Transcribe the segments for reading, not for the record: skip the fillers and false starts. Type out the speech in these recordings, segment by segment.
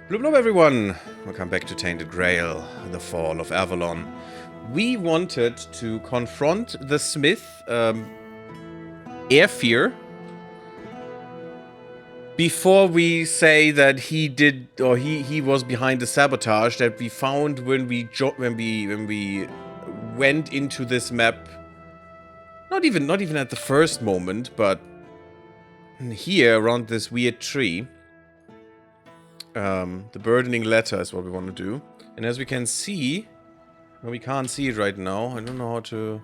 Blub blub everyone! Welcome back to Tainted Grail, the fall of Avalon. We wanted to confront the smith, Airfear, before we say that he did, or he was behind the sabotage that we found when we went into this map. Not even at the first moment, but here around this weird tree. The burdening letter is what we want to do. And as we can see, well, we can't see it right now. I don't know how to...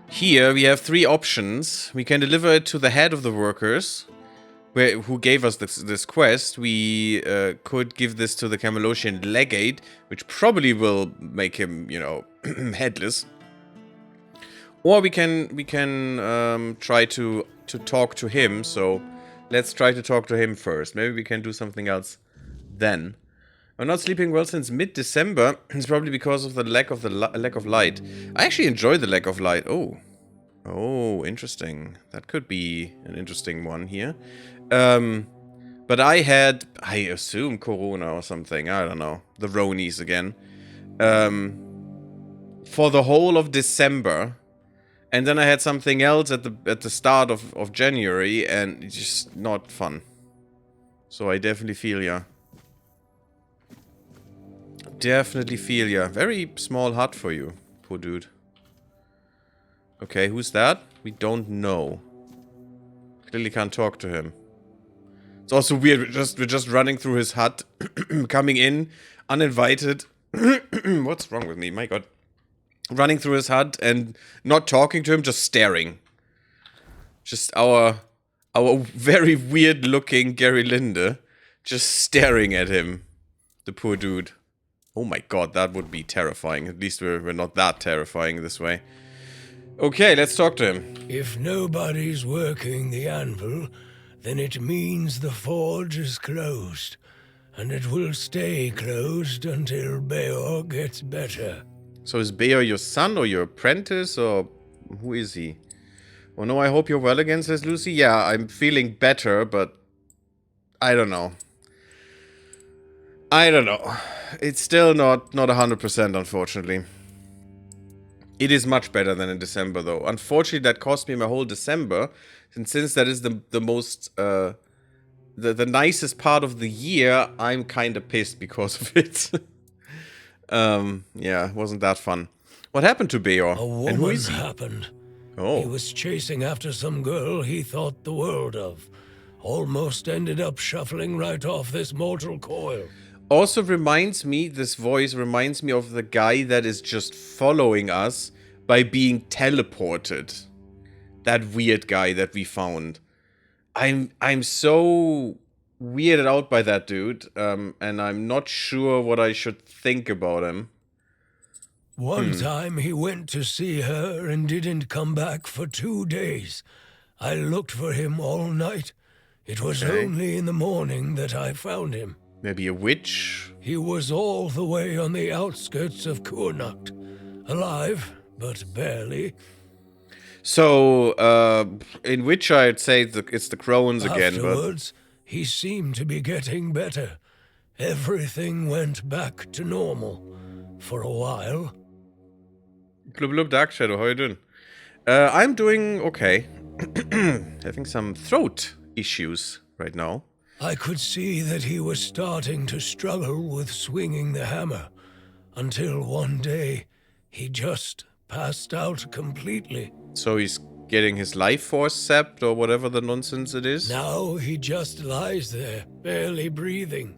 Here we have three options. We can deliver it to the head of the workers, who gave us this quest. We could give this to the Camelosian legate, which probably will make him, you know, headless. Or we can try to talk to him. So let's try to talk to him first. Maybe we can do something else then. I'm not sleeping well since mid-December. It's probably because of the lack of light. I actually enjoy the lack of light. Oh, interesting. That could be an interesting one here. But I assume Corona or something. I don't know. The Ronies again. For the whole of December. And then I had something else at the start of January, and it's just not fun. So I definitely feel ya. Definitely feel ya. Very small hut for you, poor dude. Okay, who's that? We don't know. Clearly can't talk to him. It's also weird. We're just running through his hut, coming in uninvited. What's wrong with me? My God. Running through his hut and not talking to him, just staring. Just our very weird-looking Gary Linde, just staring at him. The poor dude. Oh my God, that would be terrifying. At least we're not that terrifying this way. Okay, let's talk to him. If nobody's working the anvil, then it means the forge is closed. And it will stay closed until Beor gets better. So is Beor your son or your apprentice, or who is he? Oh no, I hope you're well again, says Lucy. Yeah, I'm feeling better, but I don't know. It's still not 100%, unfortunately. It is much better than in December, though. Unfortunately, that cost me my whole December. And since that is the most, the nicest part of the year, I'm kind of pissed because of it. Yeah, it wasn't that fun. What happened to Beor? A woman happened. Oh. He was chasing after some girl he thought the world of. Almost ended up shuffling right off this mortal coil. Also this voice reminds me of the guy that is just following us by being teleported. That weird guy that we found. I'm so weirded out by that dude, and I'm not sure what I should think about him. One time he went to see her and didn't come back for 2 days. I looked for him all night. It was only in the morning that I found him. Maybe a witch? He was all the way on the outskirts of Kurnacht. Alive, but barely. So, in which I'd say it's the crones again, but... Afterwards, he seemed to be getting better. Everything went back to normal. For a while. Blub blub Dark Shadow, how are you doing? I'm doing okay. Having some throat issues right now. I could see that he was starting to struggle with swinging the hammer, until one day he just passed out completely. So he's getting his life force sapped or whatever the nonsense it is? Now he just lies there, barely breathing.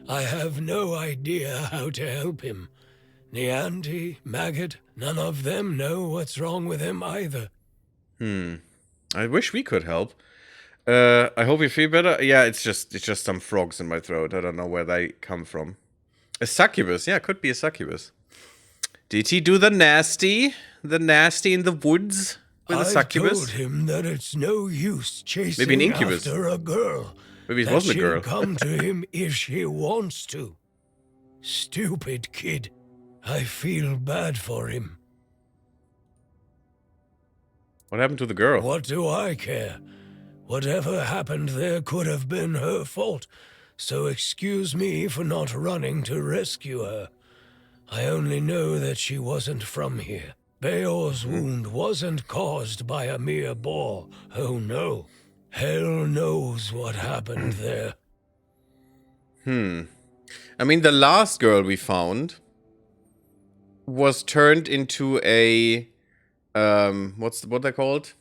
I have no idea how to help him. Nianti, Maggot, none of them know what's wrong with him either. I wish we could help. I hope you feel better. Yeah, it's just some frogs in my throat. I don't know where they come from. A succubus. Yeah, it could be a succubus. Did he do the nasty? The nasty in the woods with a succubus? I told him that it's no use chasing Maybe an incubus. After a girl. Maybe it wasn't a girl. She'll come to him if she wants to. Stupid kid. I feel bad for him. What happened to the girl? What do I care? Whatever happened there could have been her fault. so excuse me for not running to rescue her. I only know that she wasn't from here. Beor's wound wasn't caused by a mere boar. Oh no. Hell knows what happened there. I mean, the last girl we found was turned into a what they called?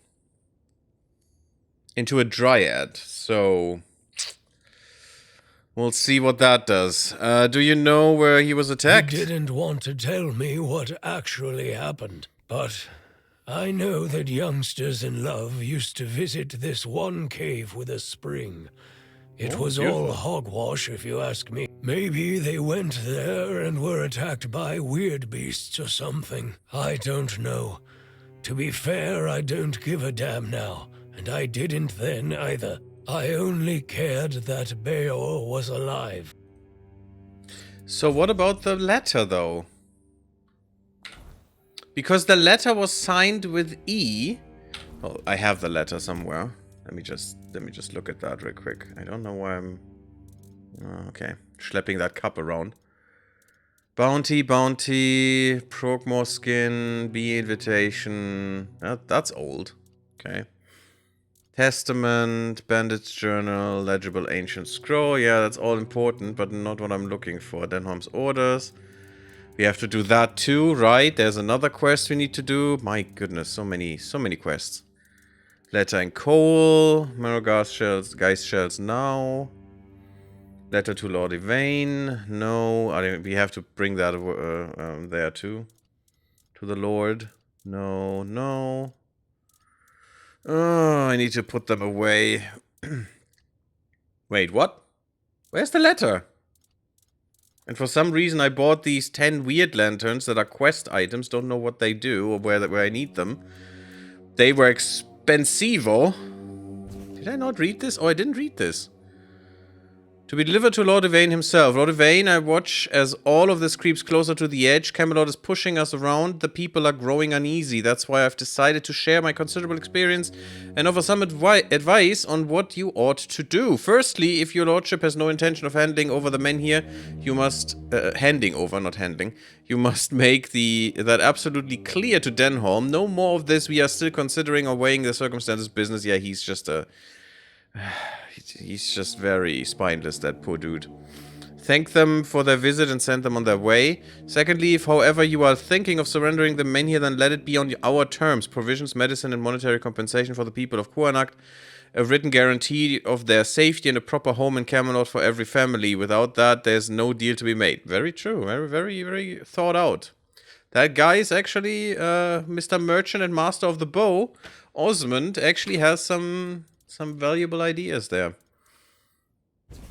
Into a dryad. So we'll see what that does. Do you know where he was attacked? He didn't want to tell me what actually happened, but I know that youngsters in love used to visit this one cave with a spring. It was all hogwash, if you ask me. Maybe they went there and were attacked by weird beasts or something. I don't know. To be fair, I don't give a damn now, and I didn't then either. I only cared that Beor was alive. So what about the letter, though? Because the letter was signed with E. Oh, I have the letter somewhere. Let me just look at that real quick. I don't know why I'm... Oh, okay. Schlepping that cup around. Bounty, Progmore skin, bee invitation. That's old. Okay. Testament, bandit's journal, legible ancient scroll. Yeah, that's all important, but not what I'm looking for. Denholm's orders. We have to do that too, right? There's another quest we need to do. My goodness, so many quests. Letter and coal. Marrow shells, Geist shells now. Letter to Lord Yvain. No, we have to bring that there too. To the Lord. No. Oh, I need to put them away. Wait, what? Where's the letter? And for some reason I bought these 10 weird lanterns that are quest items. Don't know what they do or where I need them. They were expensivo. Did I not read this? Oh, I didn't read this. To be delivered to Lord Yvain himself. Lord Yvain, I watch as all of this creeps closer to the edge. Camelot is pushing us around. The people are growing uneasy. That's why I've decided to share my considerable experience and offer some advice on what you ought to do. Firstly, if your lordship has no intention of handing over the men here, you must... handing over, not handling. You must make that absolutely clear to Denholm. No more of this. We are still considering or weighing the circumstances business. Yeah, he's just a... He's just very spineless, that poor dude. Thank them for their visit and send them on their way. Secondly, if however you are thinking of surrendering the men here, then let it be on our terms. Provisions, medicine, and monetary compensation for the people of Kuanacht. A written guarantee of their safety and a proper home in Camelot for every family. Without that, there's no deal to be made. Very true. Very thought out. That guy is actually Mr. Merchant and Master of the Bow. Osmond actually has some valuable ideas there.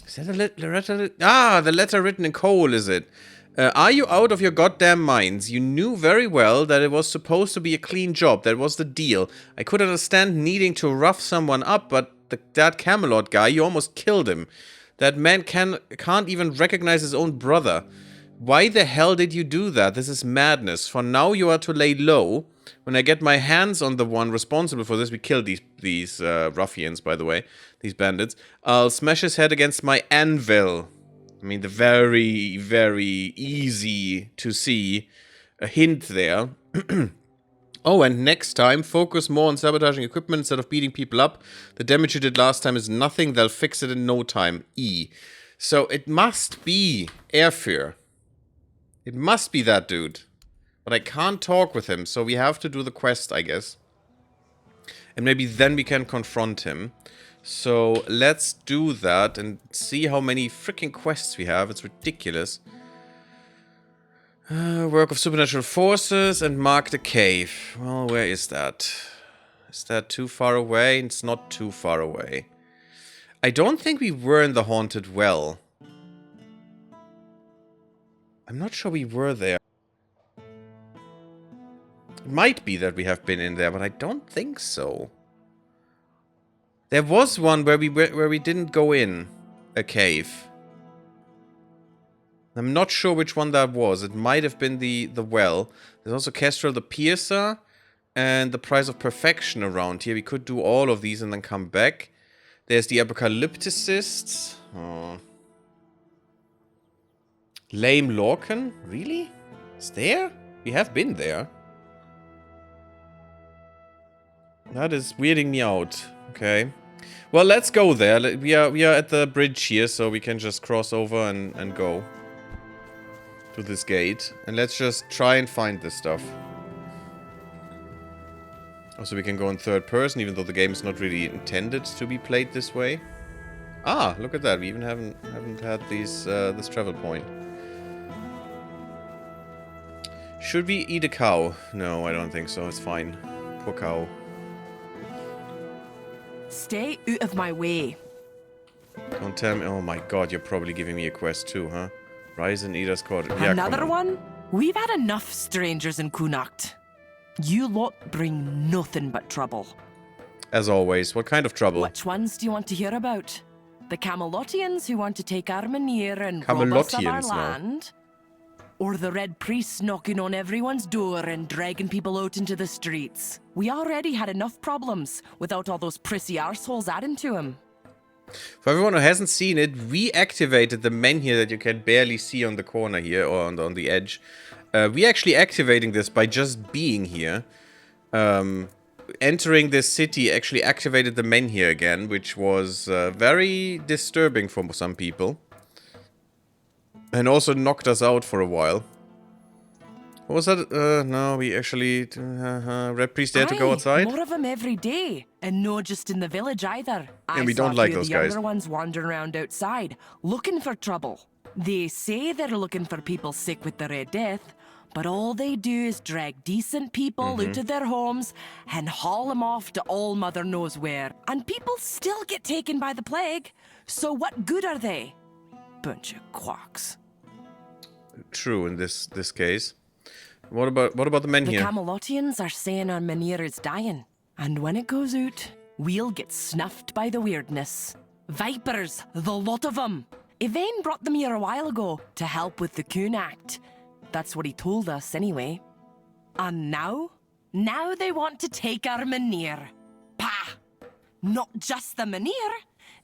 Is that a letter? Ah, the letter written in coal, is it? Are you out of your goddamn minds? You knew very well that it was supposed to be a clean job. That was the deal. I could understand needing to rough someone up, but that Camelot guy, you almost killed him. That man can't even recognize his own brother. Why the hell did you do that? This is madness. For now, you are to lay low. When I get my hands on the one responsible for this, we killed these ruffians, by the way, these bandits. I'll smash his head against my anvil. I mean, the very, very easy to see a hint there. Oh, and next time, focus more on sabotaging equipment instead of beating people up. The damage you did last time is nothing. They'll fix it in no time. E. So it must be Airfear. It must be that dude. But I can't talk with him, so we have to do the quest, I guess. And maybe then we can confront him. So let's do that and see how many freaking quests we have. It's ridiculous. Work of supernatural forces and mark the cave. Well, where is that? Is that too far away? It's not too far away. I don't think we were in the haunted well. I'm not sure we were there. It might be that we have been in there, but I don't think so. There was one where we didn't go in a cave. I'm not sure which one that was. It might have been the well. There's also Kestrel the Piercer and the Price of Perfection around here. We could do all of these and then come back. There's the Apocalypticists. Oh. Lame Lorcan? Really? It's there? We have been there. That is weirding me out. Okay. Well, let's go there. We are at the bridge here, so we can just cross over and go to this gate. And let's just try and find this stuff. Also, we can go in third person, even though the game is not really intended to be played this way. Ah, look at that. We even haven't had these this travel point. Should we eat a cow? No, I don't think so. It's fine. Poor cow. Stay out of my way. Don't tell me. Oh my god, you're probably giving me a quest too, huh? Rise and eat us caught. Yeah, Another one? We've had enough strangers in Kunacht. You lot bring nothing but trouble. As always, what kind of trouble? Which ones do you want to hear about? The Camelotians who want to take Armenir and rob us of our land? Or the Red Priests knocking on everyone's door and dragging people out into the streets? We already had enough problems without all those prissy arseholes adding to them. For everyone who hasn't seen it, we activated the menhir that you can barely see on the corner here, or on the edge. We actually activating this by just being here. Entering this city actually activated the menhir again, which was very disturbing for some people. And also knocked us out for a while. What was that? No, we actually... Red Priest there to go outside? More of them every day. And not just in the village either. And we don't like those guys. The younger ones wandering around outside, looking for trouble. They say they're looking for people sick with the Red Death, but all they do is drag decent people out of their homes and haul them off to all mother knows where. And people still get taken by the plague. So what good are they? Bunch of quacks. True in this case. What about the men here? The Camelotians are saying our Menhir is dying, and when it goes out, we'll get snuffed by the weirdness. Vipers, the lot of them. Yvain brought them here a while ago to help with the Kunacht. That's what he told us anyway. And now? Now they want to take our Menhir. Pah! Not just the Menhir.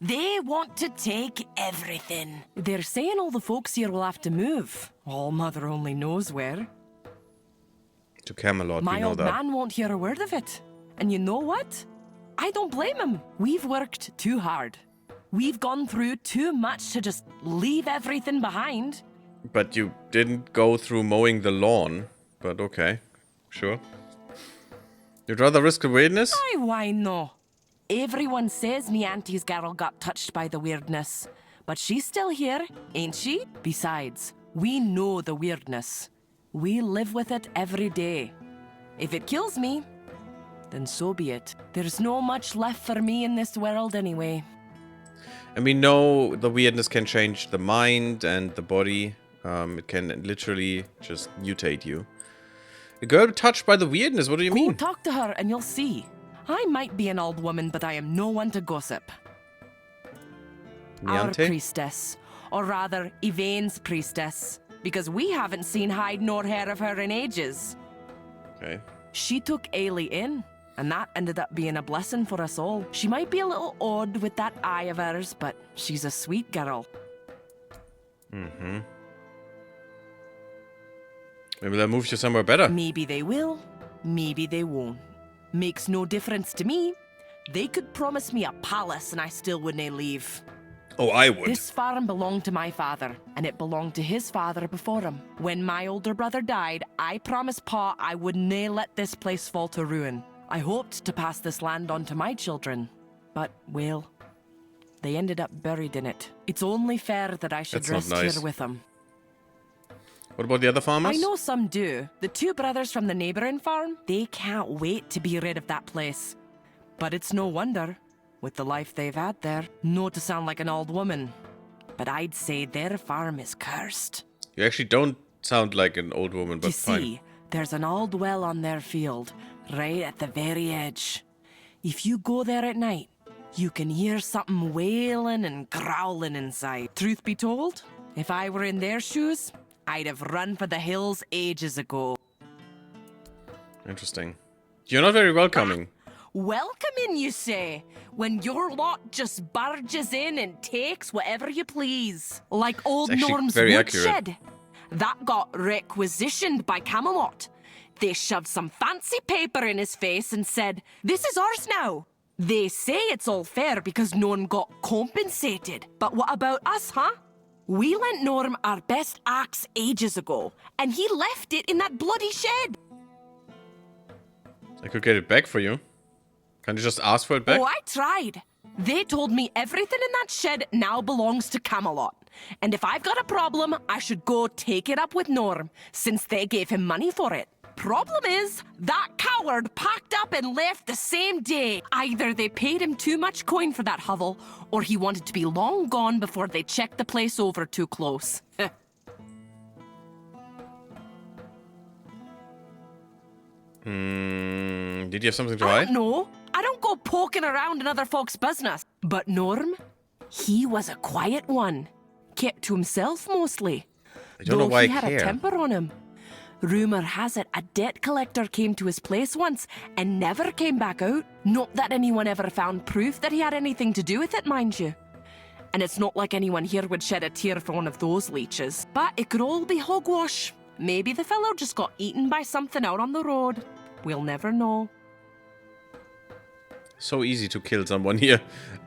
They want to take everything. They're saying all the folks here will have to move. All mother only knows where. To Camelot, My we know old that. man won't hear a word of it. And you know what? I don't blame him. We've worked too hard. We've gone through too much to just leave everything behind. But you didn't go through mowing the lawn. But okay, sure. You'd rather risk the weirdness? Aye, why no? Everyone says me auntie's girl got touched by the weirdness. But she's still here, ain't she? Besides, we know the weirdness. We live with it every day. If it kills me, then so be it. There's no much left for me in this world anyway. And we know the weirdness can change the mind and the body. It can literally just mutate you. A girl touched by the weirdness, what do you mean? Go talk to her and you'll see. I might be an old woman, but I am no one to gossip. Our Niante? priestess, or rather, Yvain's priestess, because we haven't seen hide nor hair of her in ages. Okay. She took Ailey in, and that ended up being a blessing for us all. She might be a little odd with that eye of hers, but she's a sweet girl. Mm-hmm. Maybe they'll move you somewhere better. Maybe they will, maybe they won't. Makes no difference to me. They could promise me a palace and I still wouldn't leave. Oh, I would. This farm belonged to my father, and it belonged to his father before him. When my older brother died, I promised Pa I would nae let this place fall to ruin. I hoped to pass this land on to my children, but, well, they ended up buried in it. It's only fair that I should That's not rest nice. here with them. What about the other farmers? I know some do. The two brothers from the neighbouring farm, they can't wait to be rid of that place. But it's no wonder, with the life they've had there. No to sound like an old woman, but I'd say their farm is cursed. You actually don't sound like an old woman, but You fine. see, there's an old well on their field, right at the very edge. If you go there at night, you can hear something wailing and growling inside. Truth be told, if I were in their shoes, I'd have run for the hills ages ago. Interesting. You're not very welcoming. Welcoming, you say? When your lot just barges in and takes whatever you please. Like old It's actually Norm's very accurate. woodshed. that got requisitioned by Camelot. They shoved some fancy paper in his face and said, "This is ours now." They say it's all fair because Norm got compensated. But what about us, huh? We lent Norm our best axe ages ago, and he left it in that bloody shed. I could get it back for you. Can't you just ask for it back? Oh, I tried. They told me everything in that shed now belongs to Camelot. And if I've got a problem, I should go take it up with Norm, since they gave him money for it. Problem is, that coward packed up and left the same day. Either they paid him too much coin for that hovel, or he wanted to be long gone before they checked the place over too close. Did you have something to I hide? don't know. I don't go poking around in other folks' business. But Norm, he was a quiet one. Kept to himself mostly. I don't know why I he had care. a temper on him. Rumour has it a debt collector came to his place once and never came back out. Not that anyone ever found proof that he had anything to do with it, mind you. And it's not like anyone here would shed a tear for one of those leeches. But it could all be hogwash. Maybe the fellow just got eaten by something out on the road. We'll never know. So easy to kill someone here.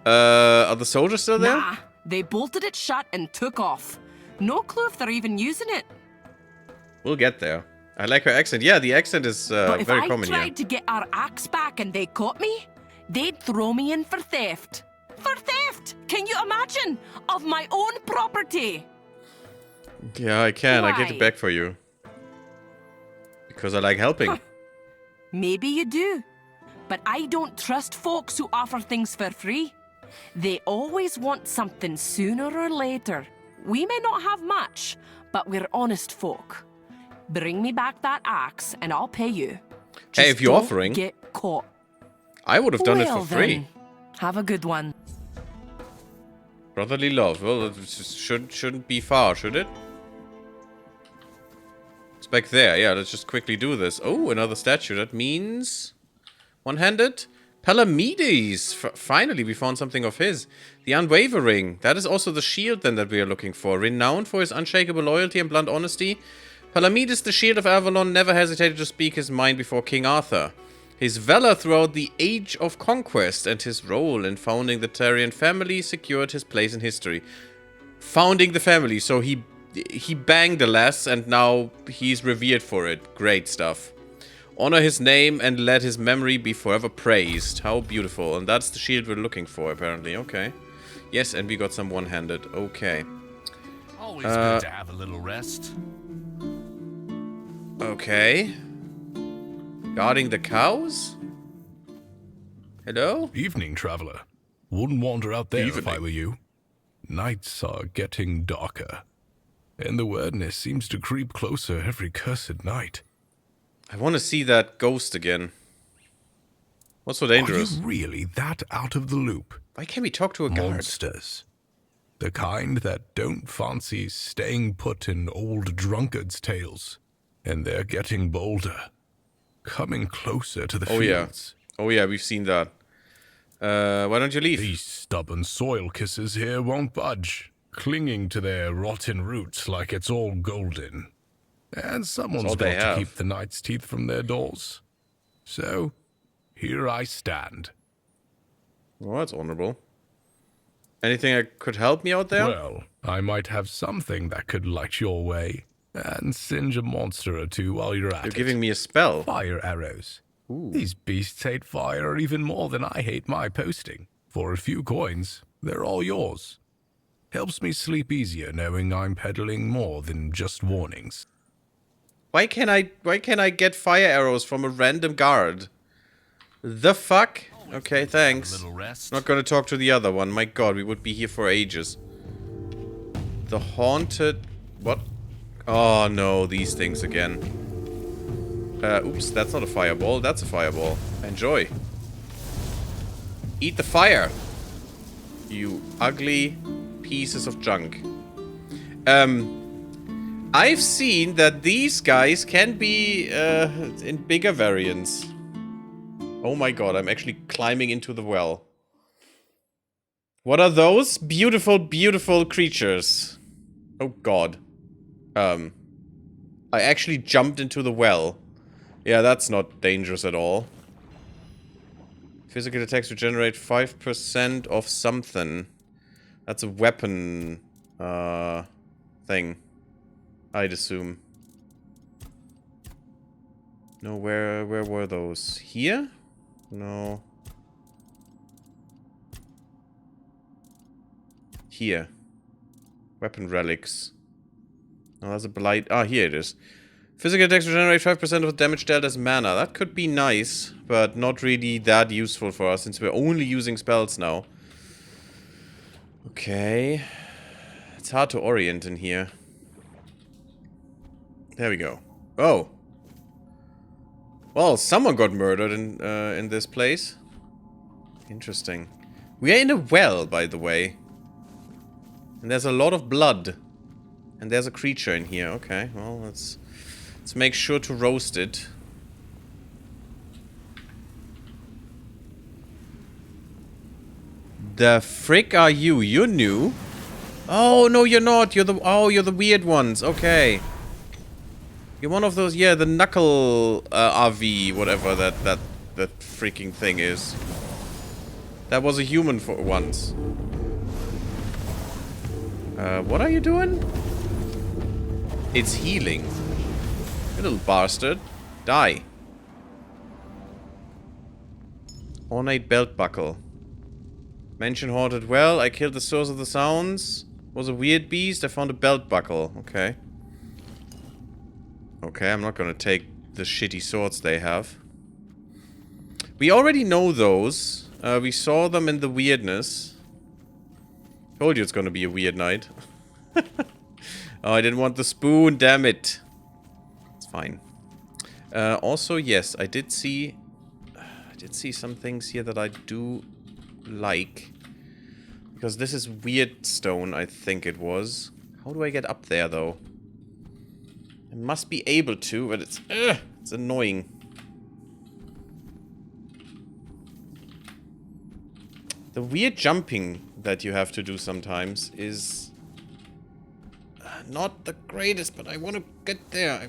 Are the soldiers still there? Nah, they bolted it shut and took off. No clue if they're even using it. We'll get there. I like her accent. Yeah, the accent is But if very I common here. tried to get our axe back and they caught me, they'd throw me in for theft. For theft! Can you imagine? Of my own property. Yeah, I can. I get it Why? back for you. Because I like helping. Maybe you do. But I don't trust folks who offer things for free. They always want something sooner or later. We may not have much, but we're honest folk. Bring me back that axe and I'll pay you. Hey, Just if you're don't offering, get caught. I would have done it Well for free. then, have a good one. Brotherly love. Well, it shouldn't be far, should it? It's back there. Yeah, let's just quickly do this. Oh, another statue. That means... one-handed? Palamedes! Finally, we found something of his. The Unwavering. That is also the shield then that we are looking for. Renowned for his unshakable loyalty and blunt honesty, Palamedes, the shield of Avalon, never hesitated to speak his mind before King Arthur. His valor throughout the Age of Conquest and his role in founding the Tyrian family secured his place in history. Founding the family, so he banged the lass and now he's revered for it. Great stuff. Honor his name and let his memory be forever praised. How beautiful. And that's the shield we're looking for, apparently. Okay. Yes, and we got some one-handed. Okay. Always good to have a little rest. Okay. Guarding the cows? Hello? Evening, traveler. Wouldn't wander out there if I were you. Nights are getting darker, and the weirdness seems to creep closer every cursed night. I want to see that ghost again. What's so dangerous? Are you really that out of the loop? Why can't we talk to a guard? Monsters. The kind that don't fancy staying put in old drunkards' tales. And they're getting bolder. Coming closer to the fields. Oh yeah, we've seen that. Why don't you leave? These stubborn soil kissers here won't budge, clinging to their rotten roots like it's all golden. And someone's all got they to have. keep the night's teeth from their doors. So, here I stand. Oh, that's honorable. Anything that could help me out there? Well, I might have something that could light your way, and singe a monster or two while you're at You're it. giving me a spell. Fire arrows. Ooh. These beasts hate fire even more than I hate my posting. For a few coins, they're all yours. Helps me sleep easier knowing I'm peddling more than just warnings. Why can't I get fire arrows from a random guard? The fuck? Okay, A thanks. little rest. Not gonna talk to the other one. My god, we would be here for ages. The haunted... What? Oh no, these things again. Oops, that's not a fireball. That's a fireball. Enjoy. Eat the fire. You ugly pieces of junk. I've seen that these guys can be in bigger variants. Oh my god, I'm actually climbing into the well. What are those? Beautiful, beautiful creatures. Oh god. I actually jumped into the well. Yeah, that's not dangerous at all. Physical attacks regenerate 5% of something. That's a weapon thing, I'd assume. No, where were those? Here? No. Here. Weapon relics. Oh, that's a blight. Ah, here it is. Physical attacks regenerate 5% of the damage dealt as mana. That could be nice, but not really that useful for us since we're only using spells now. Okay. It's hard to orient in here. There we go. Oh. Well, someone got murdered in this place. Interesting. We are in a well, by the way. And there's a lot of blood. And there's a creature in here. Okay, well, let's make sure to roast it. The frick are you? You're new? Oh, no, you're not. You're the weird ones. Okay. You're one of those, yeah, the knuckle RV, whatever that freaking thing is. That was a human for once. What are you doing? It's healing. You little bastard. Die. Ornate belt buckle. Mention haunted well. I killed the source of the sounds. Was a weird beast. I found a belt buckle. Okay. Okay, I'm not gonna take the shitty swords they have. We already know those. We saw them in the weirdness. Told you it's gonna be a weird night. Oh, I didn't want the spoon, damn it. It's fine. Also, yes, I did see some things here that I do like. Because this is weird stone, I think it was. How do I get up there, though? I must be able to, but it's annoying. The weird jumping that you have to do sometimes is not the greatest, but I want to get there.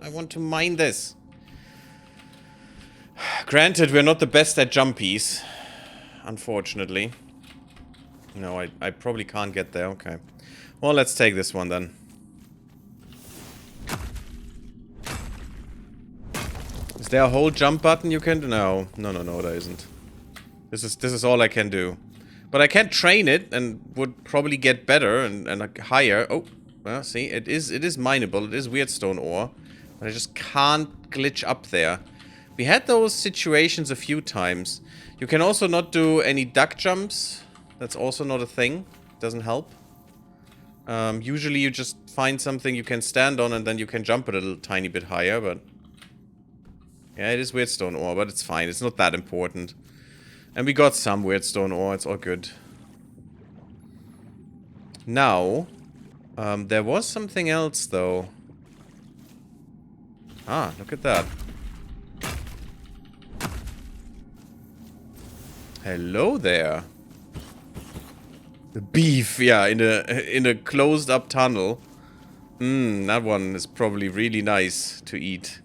I want to mine this. Granted, we're not the best at jumpies, unfortunately. No, I probably can't get there. Okay. Well, let's take this one then. Is there a whole jump button you can do? No, there isn't. This is all I can do. But I can train it and would probably get better and higher. Oh, well, see, it is mineable. It is weird stone ore, but I just can't glitch up there. We had those situations a few times. You can also not do any duck jumps. That's also not a thing. Doesn't help. Usually you just find something you can stand on and then you can jump a little tiny bit higher, but yeah, it is weird stone ore, but it's fine. It's not that important. And we got some weird stone ore. It's all good. Now, there was something else, though. Ah, look at that. Hello there. The beef, yeah, in a closed-up tunnel. That one is probably really nice to eat.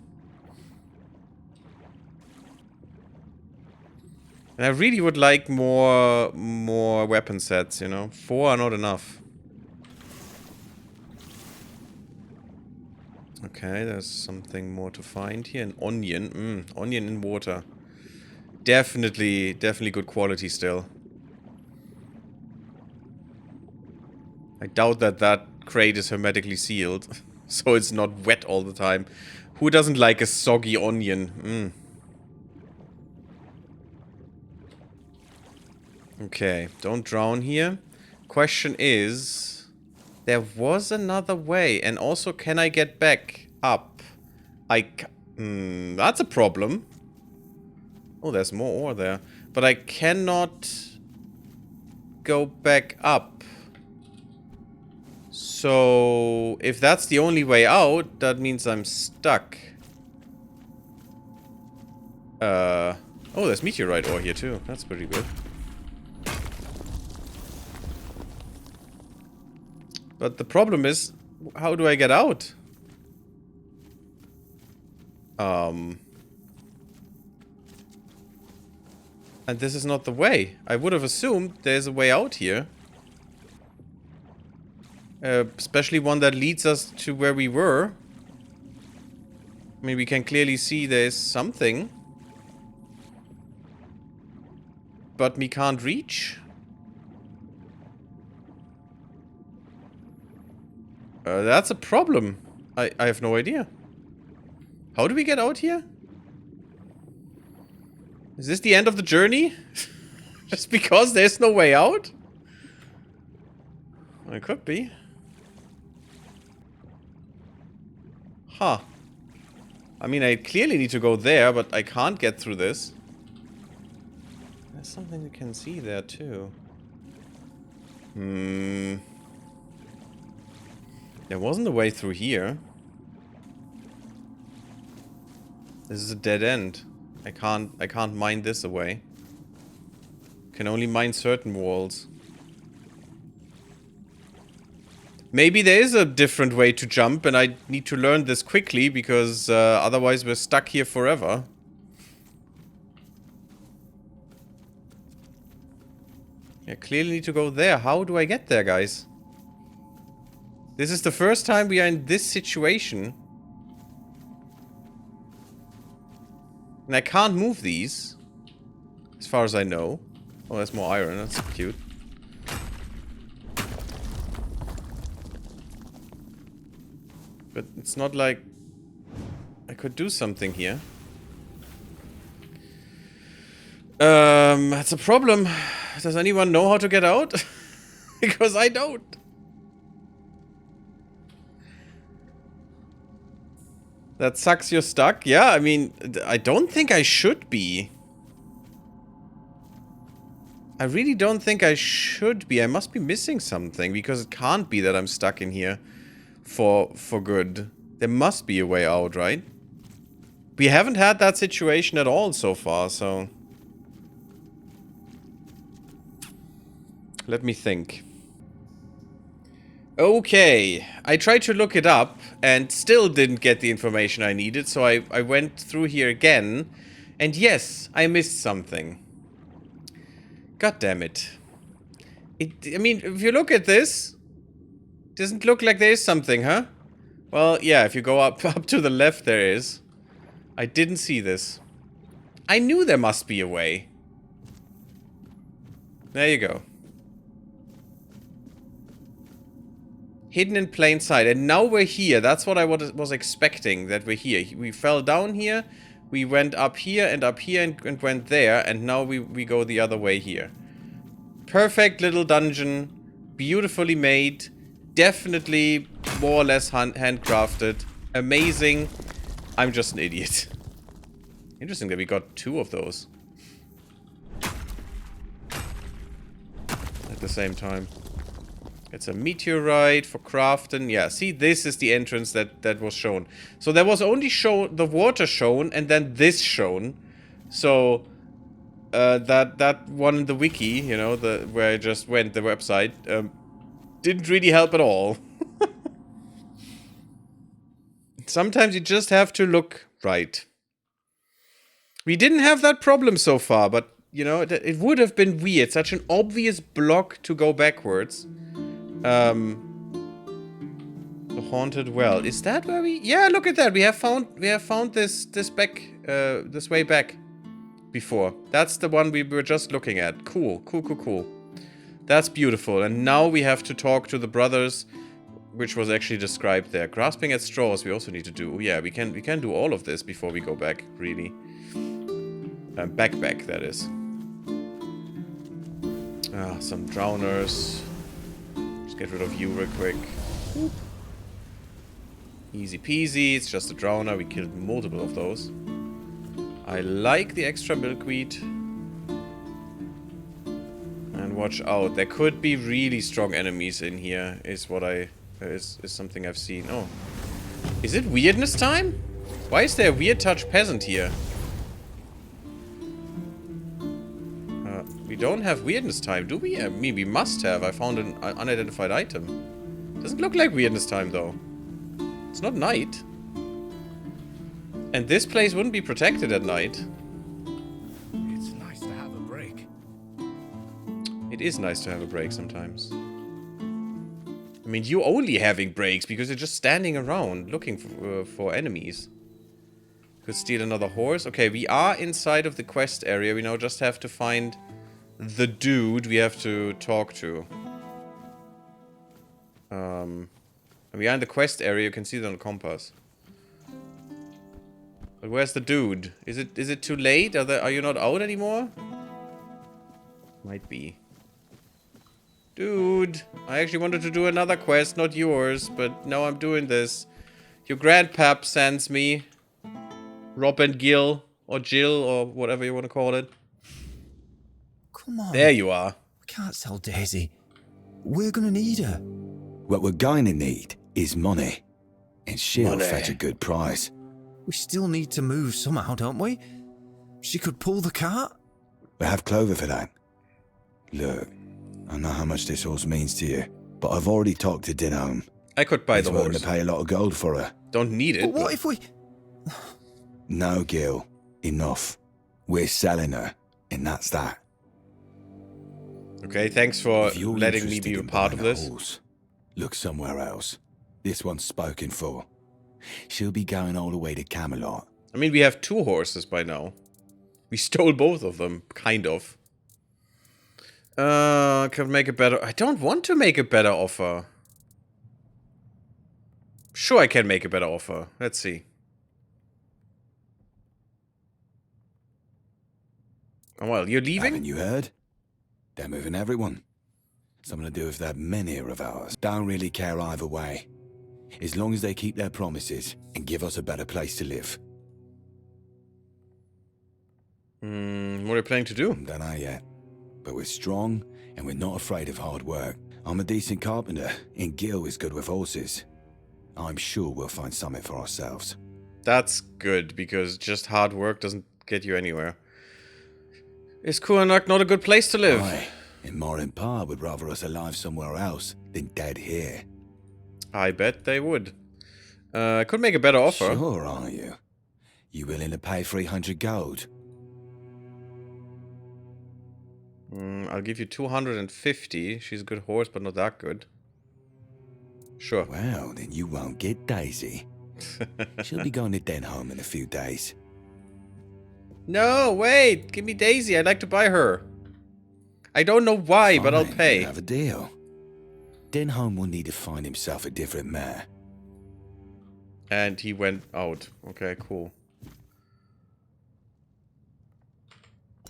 And I really would like more weapon sets, you know. 4 are not enough. Okay, there's something more to find here. An onion. Onion in water. Definitely good quality still. I doubt that crate is hermetically sealed. So it's not wet all the time. Who doesn't like a soggy onion? Okay, don't drown here. Question is, there was another way. And also, can I get back up? That's a problem. Oh, there's more ore there. But I cannot go back up. So, if that's the only way out, that means I'm stuck. Oh, there's meteorite ore here too. That's pretty good. But the problem is, how do I get out? And this is not the way. I would have assumed there's a way out here. Especially one that leads us to where we were. I mean, we can clearly see there's something. But we can't reach. That's a problem. I have no idea. How do we get out here? Is this the end of the journey? Just because there's no way out? It could be. Huh. I mean, I clearly need to go there, but I can't get through this. There's something you can see there, too. There wasn't a way through here. This is a dead end. I can't mine this away. Can only mine certain walls. Maybe there is a different way to jump and I need to learn this quickly because otherwise we're stuck here forever. I clearly need to go there. How do I get there, guys? This is the first time we are in this situation. And I can't move these. As far as I know. Oh, there's more iron. That's cute. But it's not like I could do something here. That's a problem. Does anyone know how to get out? Because I don't. That sucks, you're stuck. Yeah, I mean, I don't think I should be. I really don't think I should be. I must be missing something because it can't be that I'm stuck in here for good. There must be a way out, right? We haven't had that situation at all so far, so... Let me think. Okay, I tried to look it up and still didn't get the information I needed, so I went through here again. And yes, I missed something. God damn it. I mean, if you look at this, it doesn't look like there is something, huh? Well, yeah, if you go up to the left, there is. I didn't see this. I knew there must be a way. There you go. Hidden in plain sight. And now we're here. That's what I was expecting, that we're here. We fell down here. We went up here and went there. And now we go the other way here. Perfect little dungeon. Beautifully made. Definitely more or less handcrafted. Amazing. I'm just an idiot. Interesting that we got 2 of those. At the same time. It's a meteorite for crafting. Yeah, see, this is the entrance that was shown. So there was only the water shown and then this shown. So that one in the wiki, you know, where I just went, the website, didn't really help at all. Sometimes you just have to look right. We didn't have that problem so far, but you know, it would have been weird. Such an obvious block to go backwards. The haunted well. Is that where we... Yeah, look at that. We have found this way back before. That's the one we were just looking at. Cool. That's beautiful. And now we have to talk to the brothers, which was actually described there. Grasping at straws we also need to do. Yeah, we can do all of this before we go back, really. Back, that is. Some drowners. Get rid of you real quick. Whoop. Easy peasy. It's just a drowner. We killed multiple of those. I like the extra milkweed. And watch out. There could be really strong enemies in here. Is something I've seen. Oh. Is it weirdness time? Why is there a weird touch peasant here? We don't have weirdness time, do we? I mean, we must have. I found an unidentified item. Doesn't look like weirdness time, though. It's not night. And this place wouldn't be protected at night. It's nice to have a break. It is nice to have a break sometimes. I mean, you only having breaks because you're just standing around looking for enemies. Could steal another horse. Okay, we are inside of the quest area. We now just have to find the dude we have to talk to. We are in the quest area. You can see it on the compass. But where's the dude? Is it too late? Are you not out anymore? Might be. Dude, I actually wanted to do another quest, not yours, but now I'm doing this. Your grandpap sends me. Rob and Gil, or Jill, or whatever you want to call it. Come on. There you are. We can't sell Daisy. We're gonna need her. What we're going to need is money. And she'll fetch a good price. We still need to move somehow, don't we? She could pull the cart. We have Clover for that. Look, I know how much this horse means to you, but I've already talked to Dinholm. I could buy the He's willing horse. to pay a lot of gold for her. Don't need it. But what if we... No, Gil. Enough. We're selling her, and that's that. Okay, thanks for If you're letting me interested be a in part of buying a this. horse, look somewhere else. This one's spoken for. She'll be going all the way to Camelot. I mean, we have 2 horses by now. We stole both of them, kind of. Can make a better... I don't want to make a better offer. Sure, I can make a better offer. Let's see. Oh, well, you're leaving? Haven't you heard? They're moving everyone. Something to do with that men here of ours. Don't really care either way. As long as they keep their promises and give us a better place to live. What are you planning to do? Don't know yet. But we're strong and we're not afraid of hard work. I'm a decent carpenter and Gil is good with horses. I'm sure we'll find something for ourselves. That's good, because just hard work doesn't get you anywhere. Is Kuanak not a good place to live? Aye, and Ma and Pa would rather us alive somewhere else than dead here. I bet they would. Could make a better offer. Sure, are you? You willing to pay 300 gold? I'll give you 250. She's a good horse, but not that good. Sure. Well, then you won't get Daisy. She'll be going to Denholm in a few days. No, wait. Give me Daisy. I'd like to buy her. I don't know why, but I'll Fine, pay. we'll have a deal. Denholm will need to find himself a different mare. And he went out. Okay, cool.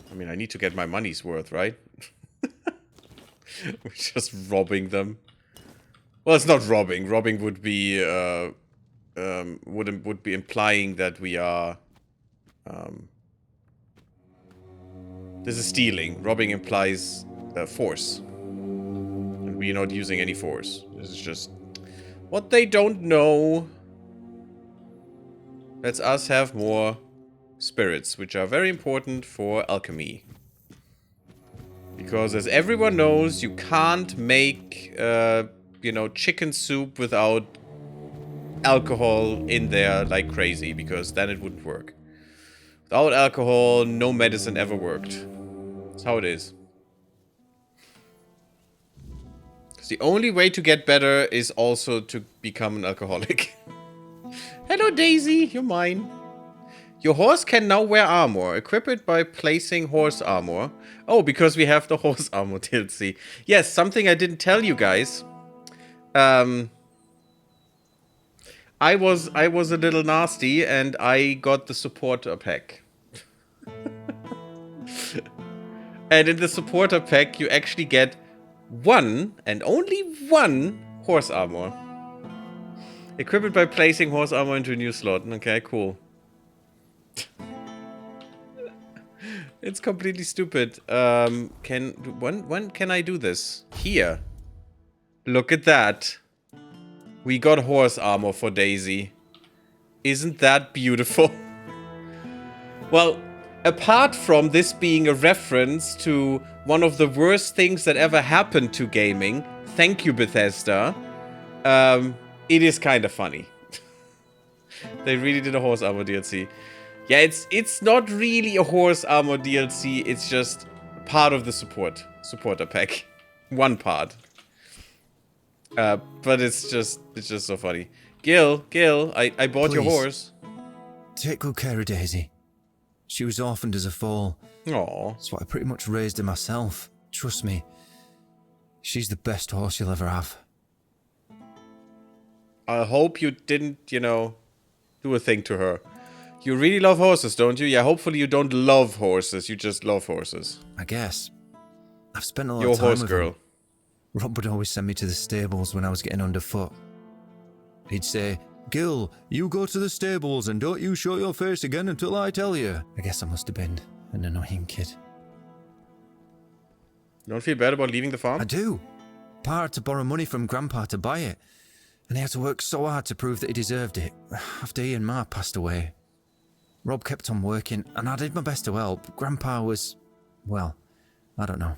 I mean, I need to get my money's worth, right? We're just robbing them. Well, it's not robbing. Robbing would be would be implying that we are. This is stealing. Robbing implies force, and we're not using any force. This is just what they don't know. Let's us have more spirits, which are very important for alchemy. Because as everyone knows, you can't make, you know, chicken soup without alcohol in there like crazy, because then it wouldn't work. Without alcohol, no medicine ever worked. That's how it is. Because the only way to get better is also to become an alcoholic. Hello, Daisy, you're mine. Your horse can now wear armor. Equip it by placing horse armor. Oh, because we have the horse armor DLC. Yes, something I didn't tell you guys. I was a little nasty and I got the supporter pack. And in the supporter pack, you actually get one and only one horse armor. Equip it by placing horse armor into a new slot. Okay, cool. It's completely stupid. When can I do this? Here. Look at that. We got horse armor for Daisy. Isn't that beautiful? Well, apart from this being a reference to one of the worst things that ever happened to gaming, thank you, Bethesda, it is kind of funny. They really did a horse armor DLC. Yeah, it's not really a horse armor DLC. It's just part of the supporter pack. One part. But it's just so funny. Gil, I bought your Please. horse. Take good care of Daisy. She was orphaned as a foal. Aww. So I pretty much raised her myself. Trust me. She's the best horse you'll ever have. I hope you didn't, you know, do a thing to her. You really love horses, don't you? Yeah, hopefully you don't love horses. You just love horses. I guess. I've spent a lot You're a of time horse with girl. him. Rob would always send me to the stables when I was getting underfoot. He'd say, Gil, you go to the stables and don't you show your face again until I tell you. I guess I must have been an annoying kid. You don't feel bad about leaving the farm? I do. Pa had to borrow money from Grandpa to buy it. And he had to work so hard to prove that he deserved it. After he and Ma passed away. Rob kept on working and I did my best to help. Grandpa was, well, I don't know.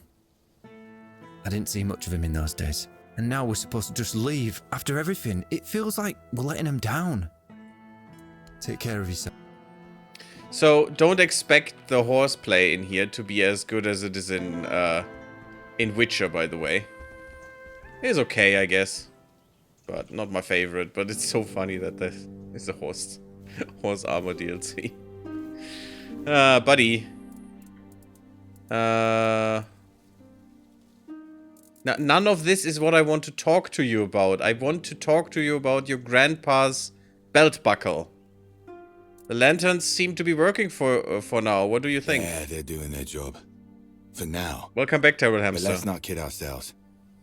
I didn't see much of him in those days. And now we're supposed to just leave after everything. It feels like we're letting him down. Take care of yourself. So don't expect the horseplay in here to be as good as it is in Witcher, by the way. It's okay, I guess, but not my favorite. But it's so funny that this is a horse armor DLC. Buddy. None of this is what I want to talk to you about. I want to talk to you about your grandpa's belt buckle. The lanterns seem to be working for now. What do you think? Yeah, they're doing their job. For now. Welcome back, Terrible But Hamster. let's not kid ourselves.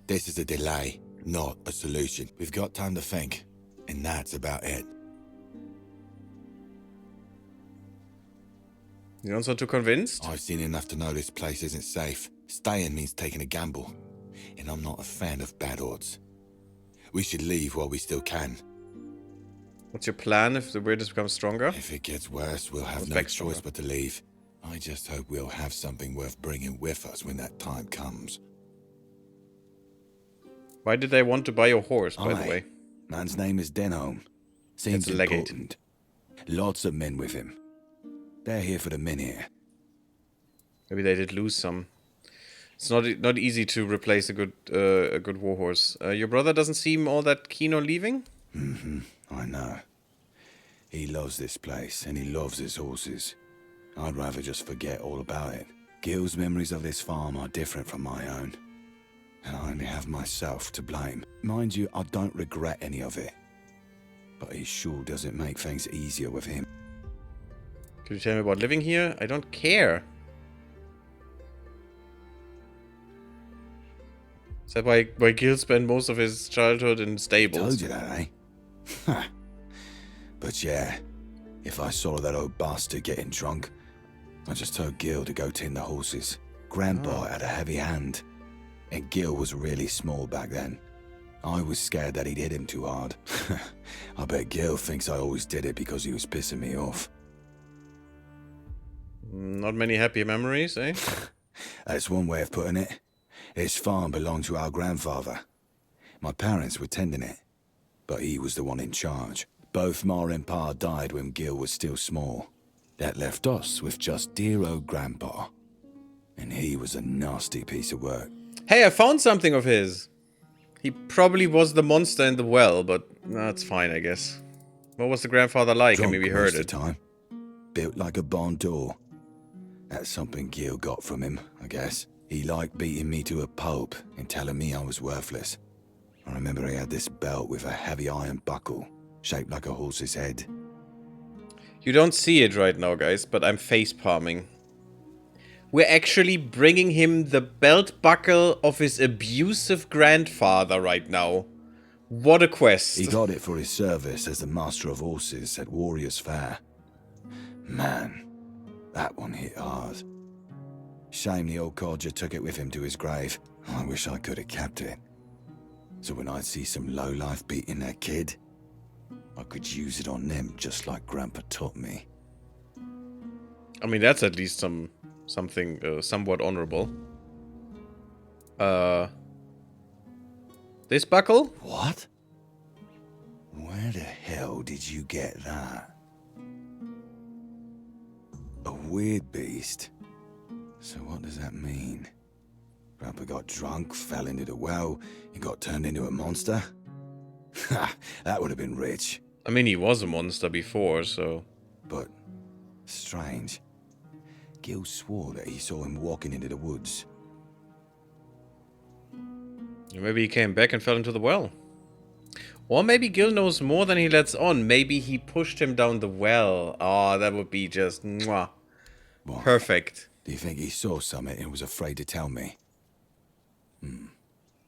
This is a delay, not a solution. We've got time to think, and that's about it. You don't sound too convinced? I've seen enough to know this place isn't safe. Staying means taking a gamble, and I'm not a fan of bad odds. We should leave while we still can. What's your plan if the weirdness becomes stronger? If it gets worse, we'll have no choice but to leave. I just hope we'll have something worth bringing with us when that time comes. Why did they want to buy your horse, by the Aye. way? Man's name is Denholm. Seems It's a legate. important. Lots of men with him. They're here for the men here. Maybe they did lose some. It's not easy to replace a good warhorse. Your brother doesn't seem all that keen on leaving? I know. He loves this place, and he loves his horses. I'd rather just forget all about it. Gil's memories of this farm are different from my own. And I only have myself to blame. Mind you, I don't regret any of it. But it sure doesn't make things easier with him. Could you tell me about living here? I don't care. Is that why Gil spent most of his childhood in stables? Told you that, eh? But yeah, if I saw that old bastard getting drunk, I just told Gil to go tend the horses. Grandpa had a heavy hand, and Gil was really small back then. I was scared that he'd hit him too hard. I bet Gil thinks I always did it because he was pissing me off. Not many happy memories, eh? That's one way of putting it. His farm belonged to our grandfather. My parents were tending it, but he was the one in charge. Both Ma and Pa died when Gil was still small. That left us with just dear old Grandpa. And he was a nasty piece of work. Hey, I found something of his. He probably was the monster in the well, but that's fine, I guess. What was the grandfather like? I mean, we heard most of it. the time. Built like a barn door. That's something Gil got from him, I guess. He liked beating me to a pulp and telling me I was worthless. I remember he had this belt with a heavy iron buckle, shaped like a horse's head. You don't see it right now, guys, but I'm face palming. We're actually bringing him the belt buckle of his abusive grandfather right now. What a quest. He got it for his service as the master of horses at Warrior's Fair. Man, that one hit hard. Shame the old codger took it with him to his grave. I wish I could have kept it. So when I'd see some lowlife beating their kid, I could use it on them just like Grandpa taught me. I mean, that's at least something somewhat honorable. This buckle? What? Well, Where the hell did you get that? A weird beast. So what does that mean? Grandpa got drunk, fell into the well, and got turned into a monster? Ha! That would have been rich. I mean, he was a monster before, so... But strange. Gil swore that he saw him walking into the woods. Maybe he came back and fell into the well. Or maybe Gil knows more than he lets on. Maybe he pushed him down the well. Oh, that would be just... mwah. What? Perfect. Do you think he saw something and was afraid to tell me?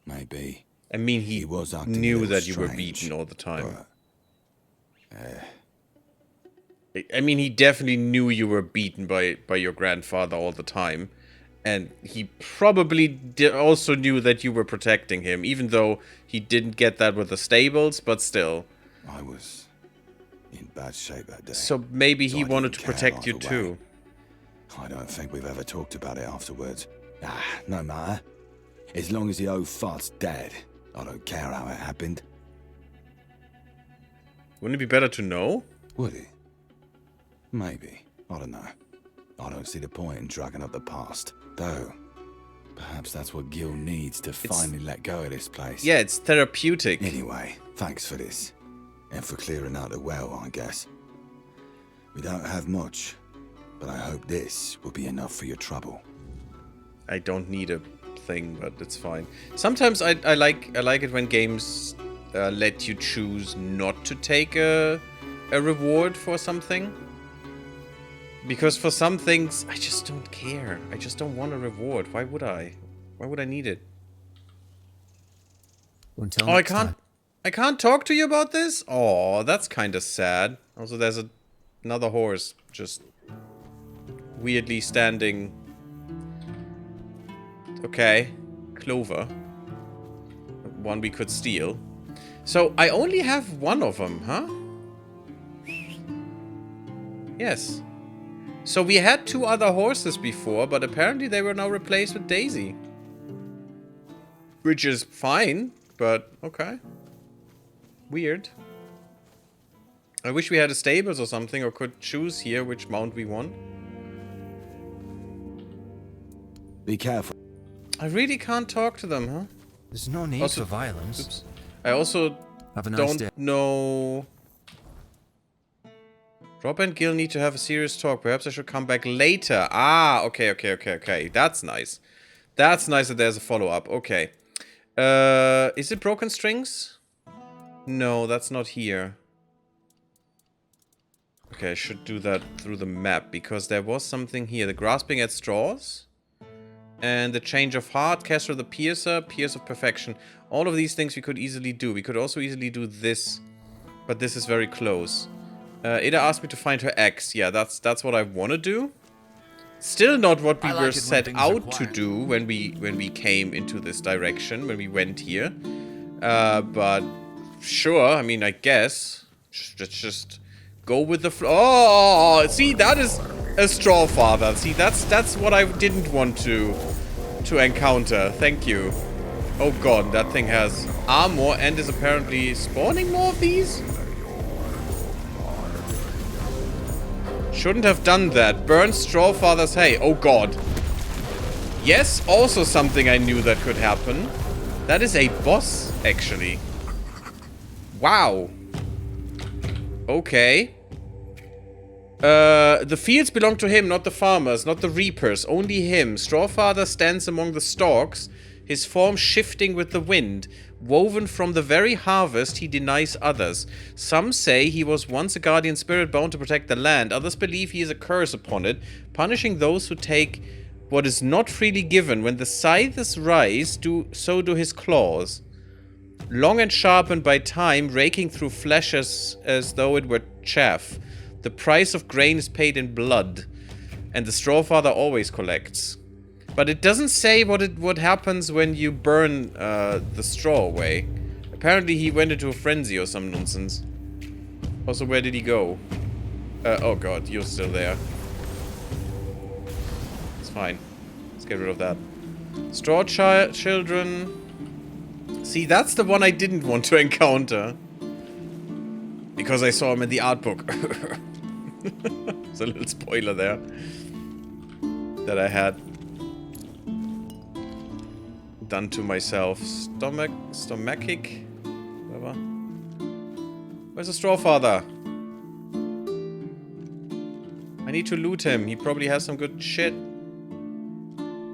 Maybe. I mean, he was acting a knew little that you were strange, beaten all the time. But, I mean, he definitely knew you were beaten by your grandfather all the time. And he probably also knew that you were protecting him, even though he didn't get that with the stables, but still. I was in bad shape that day. So maybe he I wanted to didn't care protect you either too. way. I don't think we've ever talked about it afterwards. No matter. As long as the old fart's dead, I don't care how it happened. Wouldn't it be better to know? Would it? Maybe. I don't know. I don't see the point in dragging up the past. Though, perhaps that's what Gil needs to finally let go of this place. Yeah, it's therapeutic. Anyway, thanks for this. And for clearing out the well, I guess. We don't have much, but I hope this will be enough for your trouble. I don't need a thing, but it's fine. Sometimes I like it when games let you choose not to take a reward for something. Because for some things, I just don't care. I just don't want a reward. Why would I? Why would I need it? Until Oh, next time. I can't talk to you about this? Oh, that's kind of sad. Also, there's another horse just weirdly standing. Okay. Clover. One we could steal. So, I only have one of them, huh? Yes. So we had 2 other horses before, but apparently they were now replaced with Daisy. Which is fine, but okay. Weird. I wish we had a stables or something, or could choose here which mount we want. Be careful. I really can't talk to them, huh? There's no need Also- for violence. Oops. I also Have a nice day. don't know... Rob and Gil need to have a serious talk. Perhaps I should come back later. Ah, okay. That's nice. That's nice that there's a follow-up. Okay. Is it Broken Strings? No, that's not here. Okay, I should do that through the map, because there was something here. The Grasping at Straws. And the Change of Heart, Castle of the Piercer, Pierce of Perfection. All of these things we could easily do. We could also easily do this. But this is very close. Ada asked me to find her ex. Yeah, that's what I want to do. Still not what we were set out to do when we came into this direction, when we went here. But sure, I mean, I guess. Just go with the flow. Oh, see, that is a straw father. See, that's what I didn't want to encounter. Thank you. Oh god, that thing has armor and is apparently spawning more of these? Shouldn't have done that. Burn straw father's hay. Oh god. Yes, also something I knew that could happen. That is a boss, actually. Wow. Okay. The fields belong to him, not the farmers, not the reapers. Only him. Strawfather stands among the stalks, his form shifting with the wind. Woven from the very harvest, he denies others. Some say he was once a guardian spirit bound to protect the land. Others believe he is a curse upon it, punishing those who take what is not freely given. When the scythes rise, so do his claws. Long and sharpened by time, raking through flesh as though it were chaff. The price of grain is paid in blood, and the Strawfather always collects. But it doesn't say what happens when you burn the straw away. Apparently he went into a frenzy or some nonsense. Also, where did he go? Oh god, you're still there. It's fine. Let's get rid of that. Straw children. See, that's the one I didn't want to encounter. Because I saw him in the art book. There's a little spoiler there. That I had done to myself. Stomachic? Whatever. Where's the Straw Father? I need to loot him. He probably has some good shit.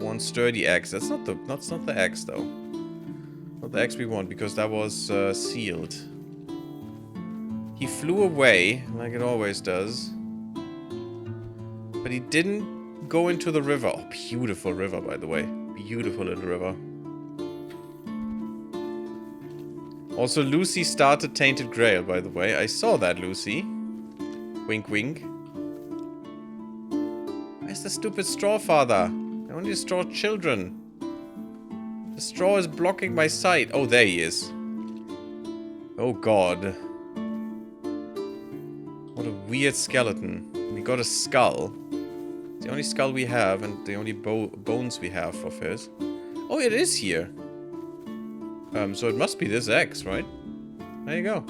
One sturdy axe. That's not the axe though. Not the axe we want because that was sealed. He flew away like it always does. But he didn't go into the river. Oh, beautiful river by the way. Beautiful little river. Also Lucy started Tainted Grail by the way. I saw that, Lucy. Wink wink. Where's the stupid straw father? I only straw children. The straw is blocking my sight. Oh, there he is. Oh, God. What a weird skeleton. We got a skull. It's the only skull we have and the only bones we have of his. Oh, it is here. So it must be this X, right? There you go.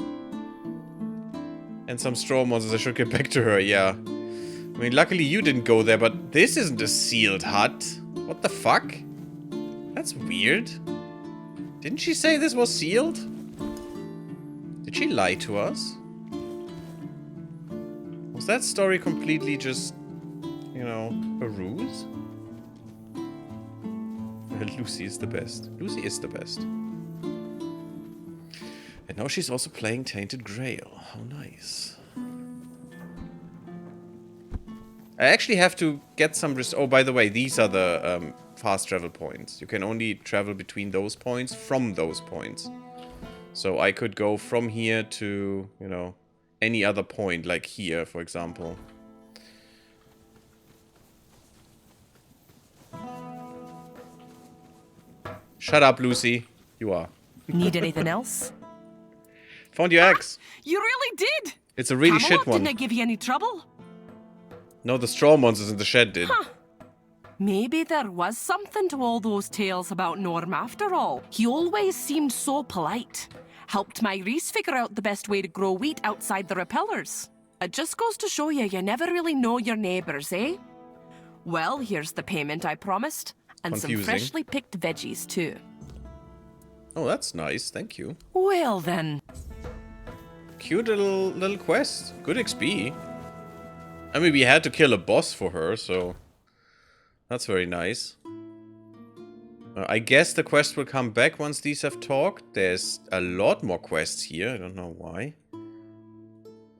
And some straw monsters. I should get back to her, yeah. I mean, luckily you didn't go there, but this isn't a sealed hut. What the fuck? That's weird. Didn't she say this was sealed? Did she lie to us? Was that story completely just, you know, a ruse? Lucy is the best. Lucy is the best. And now she's also playing Tainted Grail. How nice. I actually have to get some... Oh, by the way, these are the fast travel points. You can only travel between those points from those points. So I could go from here to, you know, any other point, like here, for example. Shut up, Lucy. You are. Need anything else? Found your axe. You really did! It's a really Camelot shit one. Didn't I give you any trouble? No, the straw monsters in the shed did. Huh. Maybe there was something to all those tales about Norm after all. He always seemed so polite. Helped my Reese figure out the best way to grow wheat outside the repellers. It just goes to show you never really know your neighbours, eh? Well, here's the payment I promised. And Confusing. some freshly picked veggies, too. Oh, that's nice. Thank you. Well, then. Cute little quest. Good XP. I mean, we had to kill a boss for her, so... That's very nice. I guess the quest will come back once these have talked. There's a lot more quests here. I don't know why.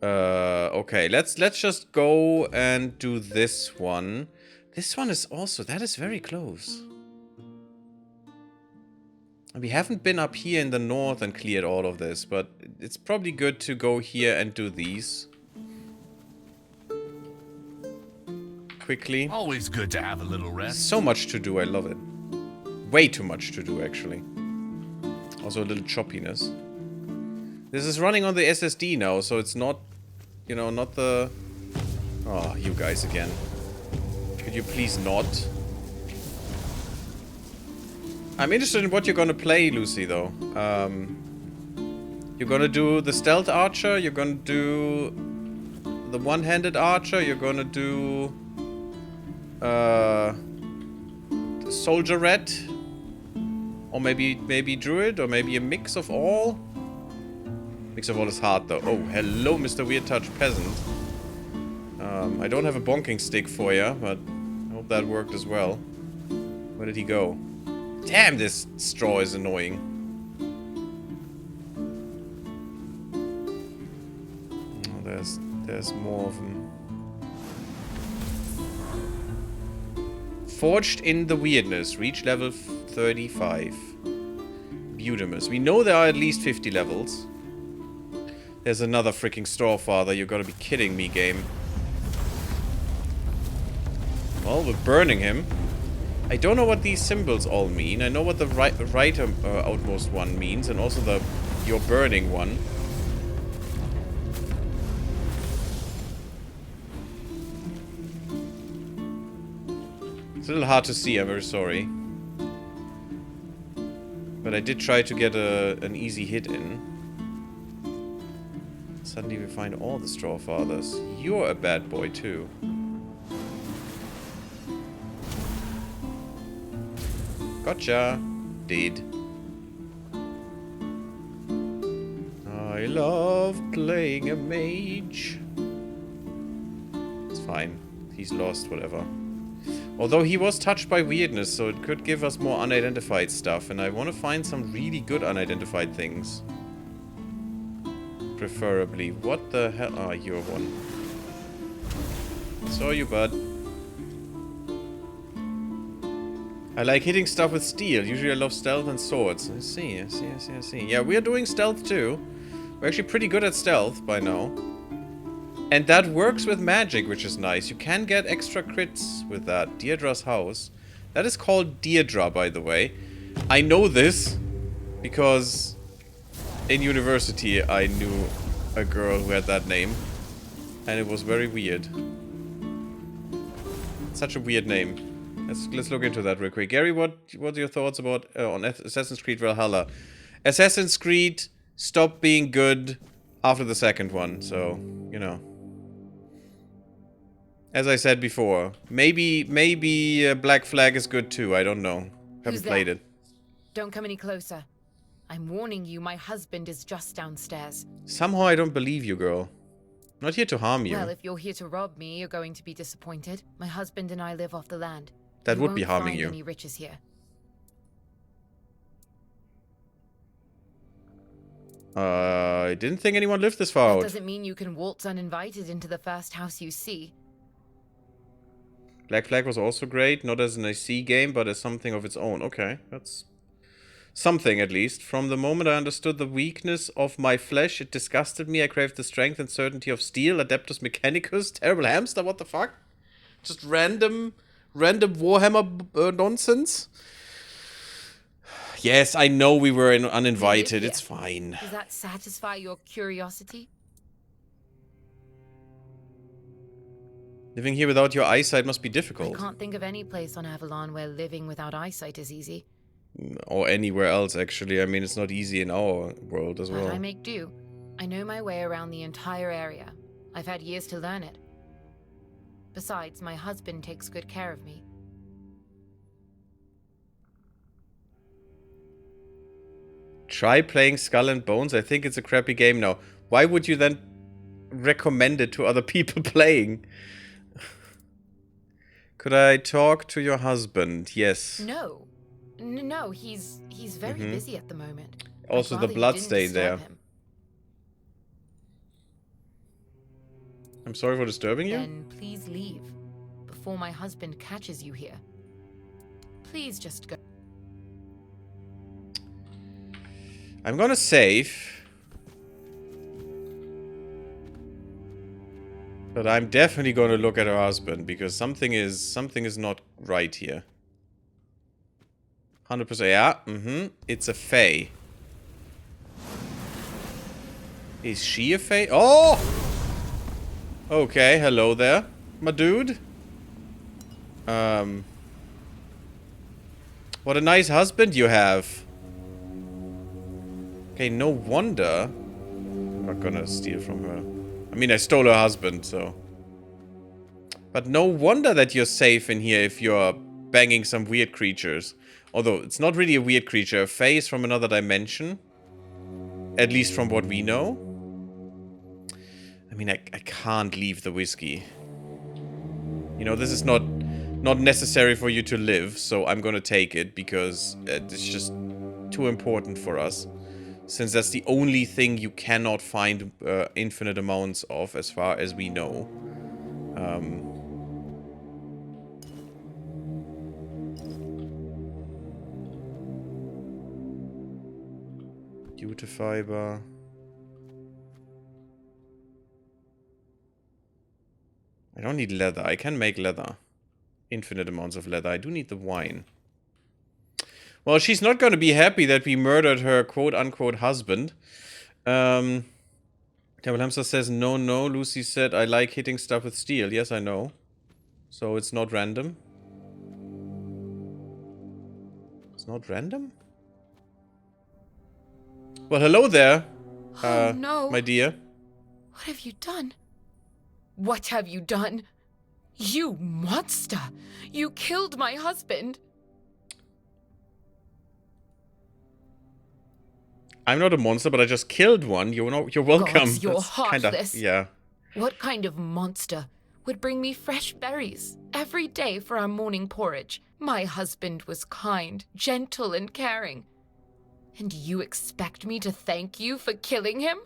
Okay, let's just go and do this one. This one is also... That is very close. We haven't been up here in the north and cleared all of this, but it's probably good to go here and do these. Quickly. Always good to have a little rest. So much to do, I love it. Way too much to do, actually. Also a little choppiness. This is running on the SSD now, so it's not, you know, not the... Oh, you guys again. Could you please not? I'm interested in what you're gonna play, Lucy, though. You're gonna do the stealth archer, you're gonna do the one-handed archer, you're gonna do the soldierette, or maybe druid, or maybe a mix of all. Mix of all is hard, though. Oh, hello, Mr. Weird Touch Peasant. I don't have a bonking stick for you, but I hope that worked as well. Where did he go? Damn, this straw is annoying. Oh, there's more of them. Forged in the Weirdness. Reach level 35. Beautimus. We know there are at least 50 levels. There's another freaking straw father. You're gonna be kidding me, game. Well, we're burning him. I don't know what these symbols all mean. I know what the right outmost one means, and also the you're burning one. It's a little hard to see, I'm very sorry. But I did try to get an easy hit in. Suddenly we find all the Straw Fathers. You're a bad boy too. Gotcha. Dead. I love playing a mage. It's fine. He's lost, whatever. Although he was touched by weirdness, so it could give us more unidentified stuff, and I want to find some really good unidentified things. Preferably. What the hell? Ah, you're one. Saw you, bud. I like hitting stuff with steel. Usually I love stealth and swords. I see. Yeah, we are doing stealth too. We're actually pretty good at stealth by now. And that works with magic, which is nice. You can get extra crits with that. Deirdre's house. That is called Deirdre, by the way. I know this because in university I knew a girl who had that name. And it was very weird. Such a weird name. Let's look into that real quick. Gary, what are your thoughts about on Assassin's Creed Valhalla? Assassin's Creed stopped being good after the second one, so, you know. As I said before, maybe Black Flag is good too. I don't know. Haven't played it. Don't come any closer. I'm warning you, my husband is just downstairs. Somehow I don't believe you, girl. I'm not here to harm you. Well, if you're here to rob me, you're going to be disappointed. My husband and I live off the land. That would be won't harming find you. Any riches here. I didn't think anyone lived this far That out. doesn't mean you can waltz uninvited into the first house you see. Black Flag was also great, not as an AC game, but as something of its own. Okay, that's something at least. From the moment I understood the weakness of my flesh, it disgusted me. I craved the strength and certainty of steel. Adeptus Mechanicus, terrible hamster, what the fuck? Just random Warhammer nonsense. Yes, I know we were uninvited. Yeah. It's fine. Does that satisfy your curiosity? Living here without your eyesight must be I difficult. can't think of any place on Avalon where living without eyesight is easy. Or anywhere else, actually. I mean, it's not easy in our world as But I well. make do. I know my way around the entire area. I've had years to learn it. Besides, my husband takes good care of me. Try playing Skull and Bones. I think it's a crappy game now. Why would you then recommend it to other people playing? Could I talk to your husband? Yes. No. No, he's very busy at the moment. Also, I'd the rather you blood didn't stain disturb there. him. I'm sorry for disturbing you. Then please leave before my husband catches you here. Please just go. I'm gonna save. But I'm definitely gonna look at her husband because something is not right here. 100%. Yeah. It's a fae. Is she a fae? Oh! Okay, hello there, my dude. What a nice husband you have. Okay, no wonder. I'm not gonna steal from her. I mean, I stole her husband, so. But no wonder that you're safe in here if you're banging some weird creatures. Although, it's not really a weird creature. A fae is from another dimension. At least from what we know. I mean, I can't leave the whiskey. You know, this is not necessary for you to live, so I'm gonna take it because it's just too important for us. Since that's the only thing you cannot find infinite amounts of, as far as we know. Jute fiber. I don't need leather. I can make leather. Infinite amounts of leather. I do need the wine. Well, she's not going to be happy that we murdered her quote-unquote husband. Devil Hamster says, no. Lucy said, I like hitting stuff with steel. Yes, I know. So it's not random. It's not random? Well, hello there, Oh no. my dear. What have you done? What have you done? You monster! You killed my husband! I'm not a monster, but I just killed one. You're welcome. Gods, you're That's heartless. Kinda, yeah. What kind of monster would bring me fresh berries every day for our morning porridge? My husband was kind, gentle, and caring. And you expect me to thank you for killing him?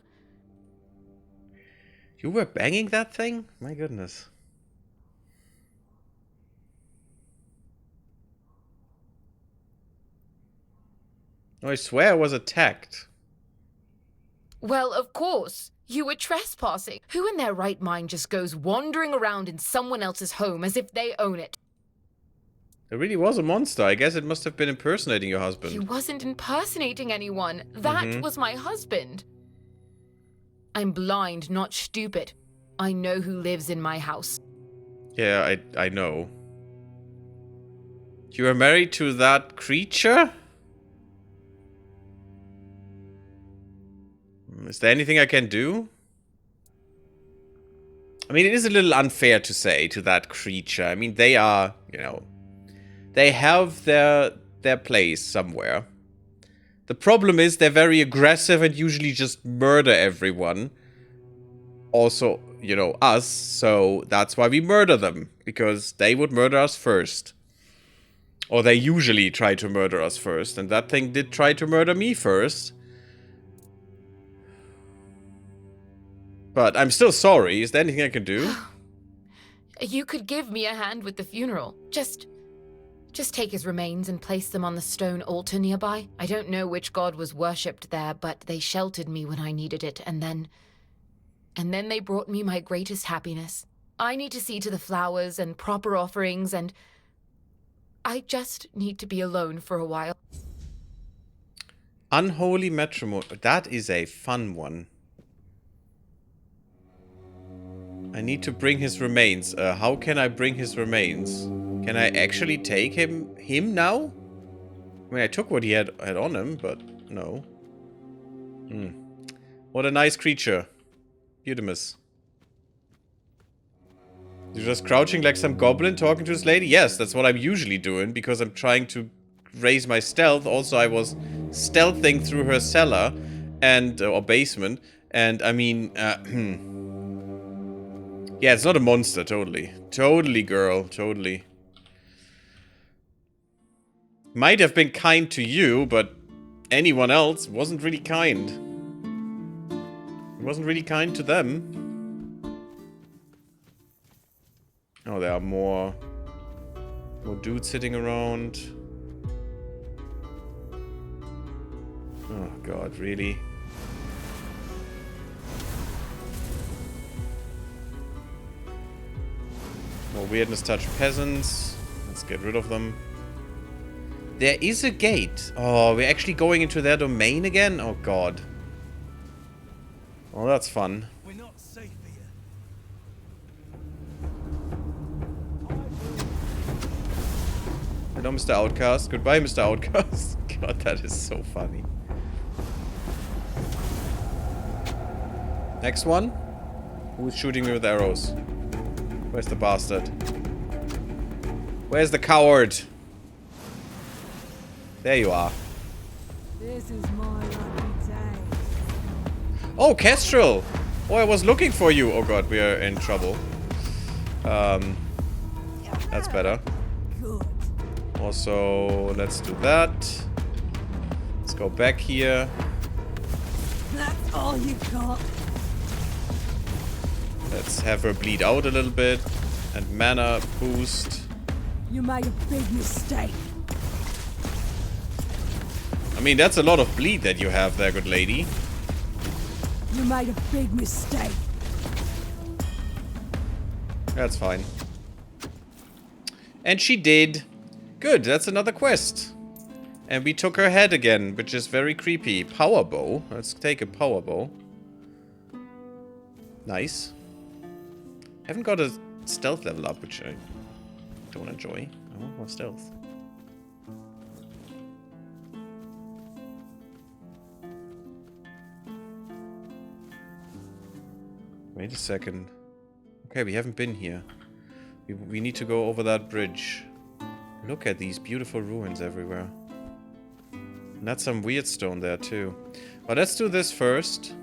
You were banging that thing? My goodness. I swear I was attacked. Well, of course. You were trespassing. Who in their right mind just goes wandering around in someone else's home as if they own it? It really was a monster. I guess it must have been impersonating your husband. He wasn't impersonating anyone. That was my husband. I'm blind, not stupid. I know who lives in my house. Yeah, I know. You were married to that creature? Is there anything I can do? I mean, it is a little unfair to say to that creature. I mean, they are, you know, they have their place somewhere. The problem is they're very aggressive and usually just murder everyone. Also, you know, us, so that's why we murder them. Because they would murder us first. Or they usually try to murder us first. And that thing did try to murder me first. But I'm still sorry. Is there anything I can do? You could give me a hand with the funeral. Just take his remains and place them on the stone altar nearby. I don't know which god was worshipped there, but they sheltered me when I needed it, and then they brought me my greatest happiness. I need to see to the flowers and proper offerings, and I just need to be alone for a while. Unholy matrimony. That is a fun one. I need to bring his remains. How can I bring his remains? Can I actually take him now? I mean, I took what he had on him, but no. What a nice creature. Eudemus. You're just crouching like some goblin talking to this lady? Yes, that's what I'm usually doing, because I'm trying to raise my stealth. Also, I was stealthing through her cellar and or basement, and I mean, yeah, it's not a monster, totally. Totally, girl, totally. Might have been kind to you, but anyone else wasn't really kind. It wasn't really kind to them. Oh, there are more dudes sitting around. Oh god, really? More weirdness touch peasants. Let's get rid of them. There is a gate. Oh, we're actually going into their domain again? Oh god. Oh, that's fun. We're not safe here. Hello, Mr. Outcast. Goodbye, Mr. Outcast. God, that is so funny. Next one. Who's shooting me with arrows? Where's the bastard? Where's the coward? There you are. This is my lucky day. Oh, Kestrel! Oh, I was looking for you. Oh god, we are in trouble. That's better. Good. Also, let's do that. Let's go back here. That's all you got. Let's have her bleed out a little bit. And mana boost. You made a big mistake. I mean, that's a lot of bleed that you have there, good lady. You made a big mistake. That's fine. And she did. Good, that's another quest. And we took her head again, which is very creepy. Power bow. Let's take a power bow. Nice. Haven't got a stealth level up, which I don't enjoy. I want more stealth. Wait a second. Okay, we haven't been here. We need to go over that bridge. Look at these beautiful ruins everywhere. And that's some weird stone there too. But let's do this first.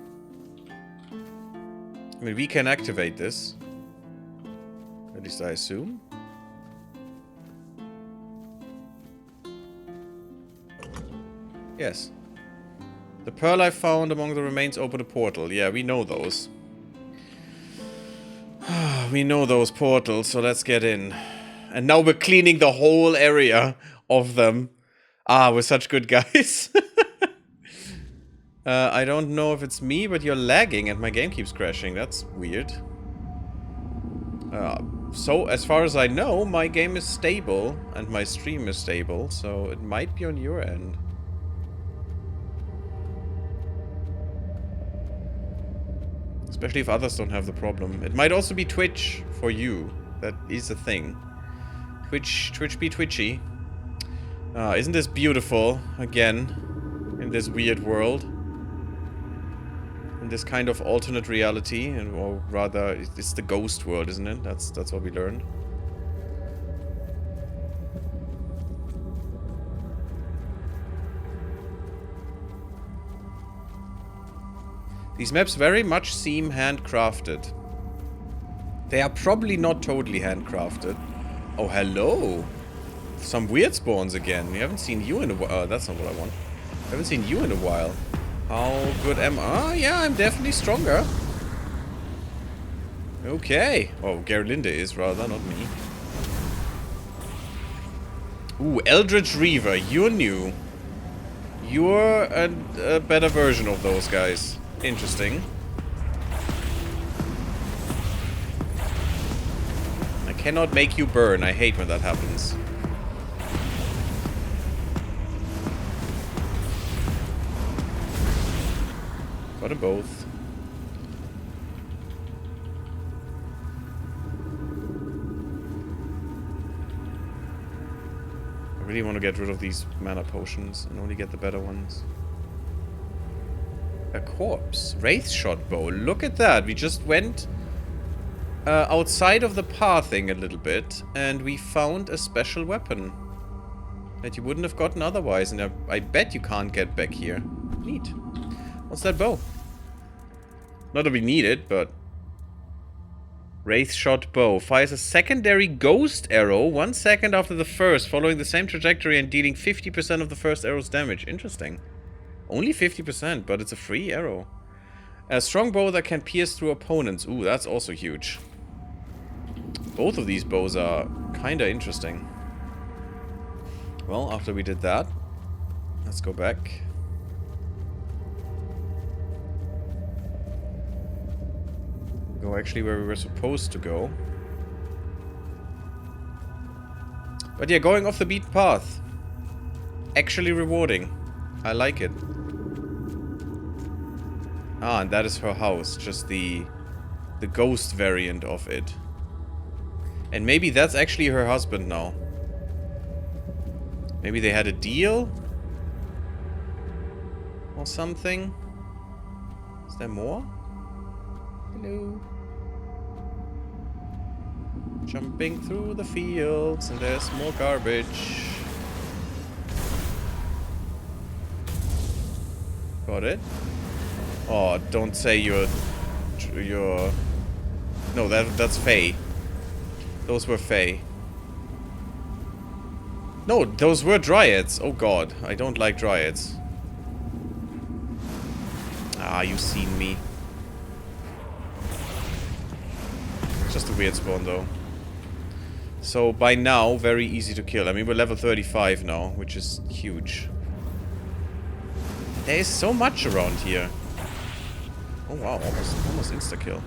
I mean, we can activate this. At least I assume. Yes. The pearl I found among the remains opened a portal. Yeah, we know those. We know those portals, so let's get in. And now we're cleaning the whole area of them. Ah, we're such good guys. I don't know if it's me, but you're lagging and my game keeps crashing. That's weird. So, as far as I know, my game is stable and my stream is stable, so it might be on your end. Especially if others don't have the problem. It might also be Twitch for you. That is a thing. Twitch be twitchy. Isn't this beautiful? Again, in this weird world. In this kind of alternate reality. Or rather, it's the ghost world, isn't it? That's what we learned. These maps very much seem handcrafted. They are probably not totally handcrafted. Oh, hello! Some weird spawns again. We haven't seen you in a while. That's not what I want. I haven't seen you in a while. How good am I? Yeah, I'm definitely stronger. Okay. Oh, GaryLinda is rather, not me. Ooh, Eldritch Reaver. You're new. You're a better version of those guys. Interesting. I cannot make you burn. I hate when that happens. Got them both. I really want to get rid of these mana potions and only get the better ones. A corpse. Wraith shot bow. Look at that. We just went outside of the pathing a little bit and we found a special weapon that you wouldn't have gotten otherwise. And I bet you can't get back here. Neat. What's that bow? Not that we need it, but... Wraith shot bow. Fires a secondary ghost arrow 1 second after the first, following the same trajectory and dealing 50% of the first arrow's damage. Interesting. Only 50%, but it's a free arrow. A strong bow that can pierce through opponents. Ooh, that's also huge. Both of these bows are kinda interesting. Well, after we did that, let's go back. Go actually where we were supposed to go. But yeah, going off the beaten path. Actually rewarding. I like it. Ah, and that is her house. Just the ghost variant of it. And maybe that's actually her husband now. Maybe they had a deal? Or something? Is there more? Hello. Jumping through the fields and there's more garbage. Got it. Oh, don't say you're... No, that's Fae. Those were Fae. No, those were Dryads. Oh god, I don't like Dryads. Ah, you've seen me. Just a weird spawn though. So by now, very easy to kill. I mean, we're level 35 now, which is huge. There is so much around here. Oh wow, almost insta-kill.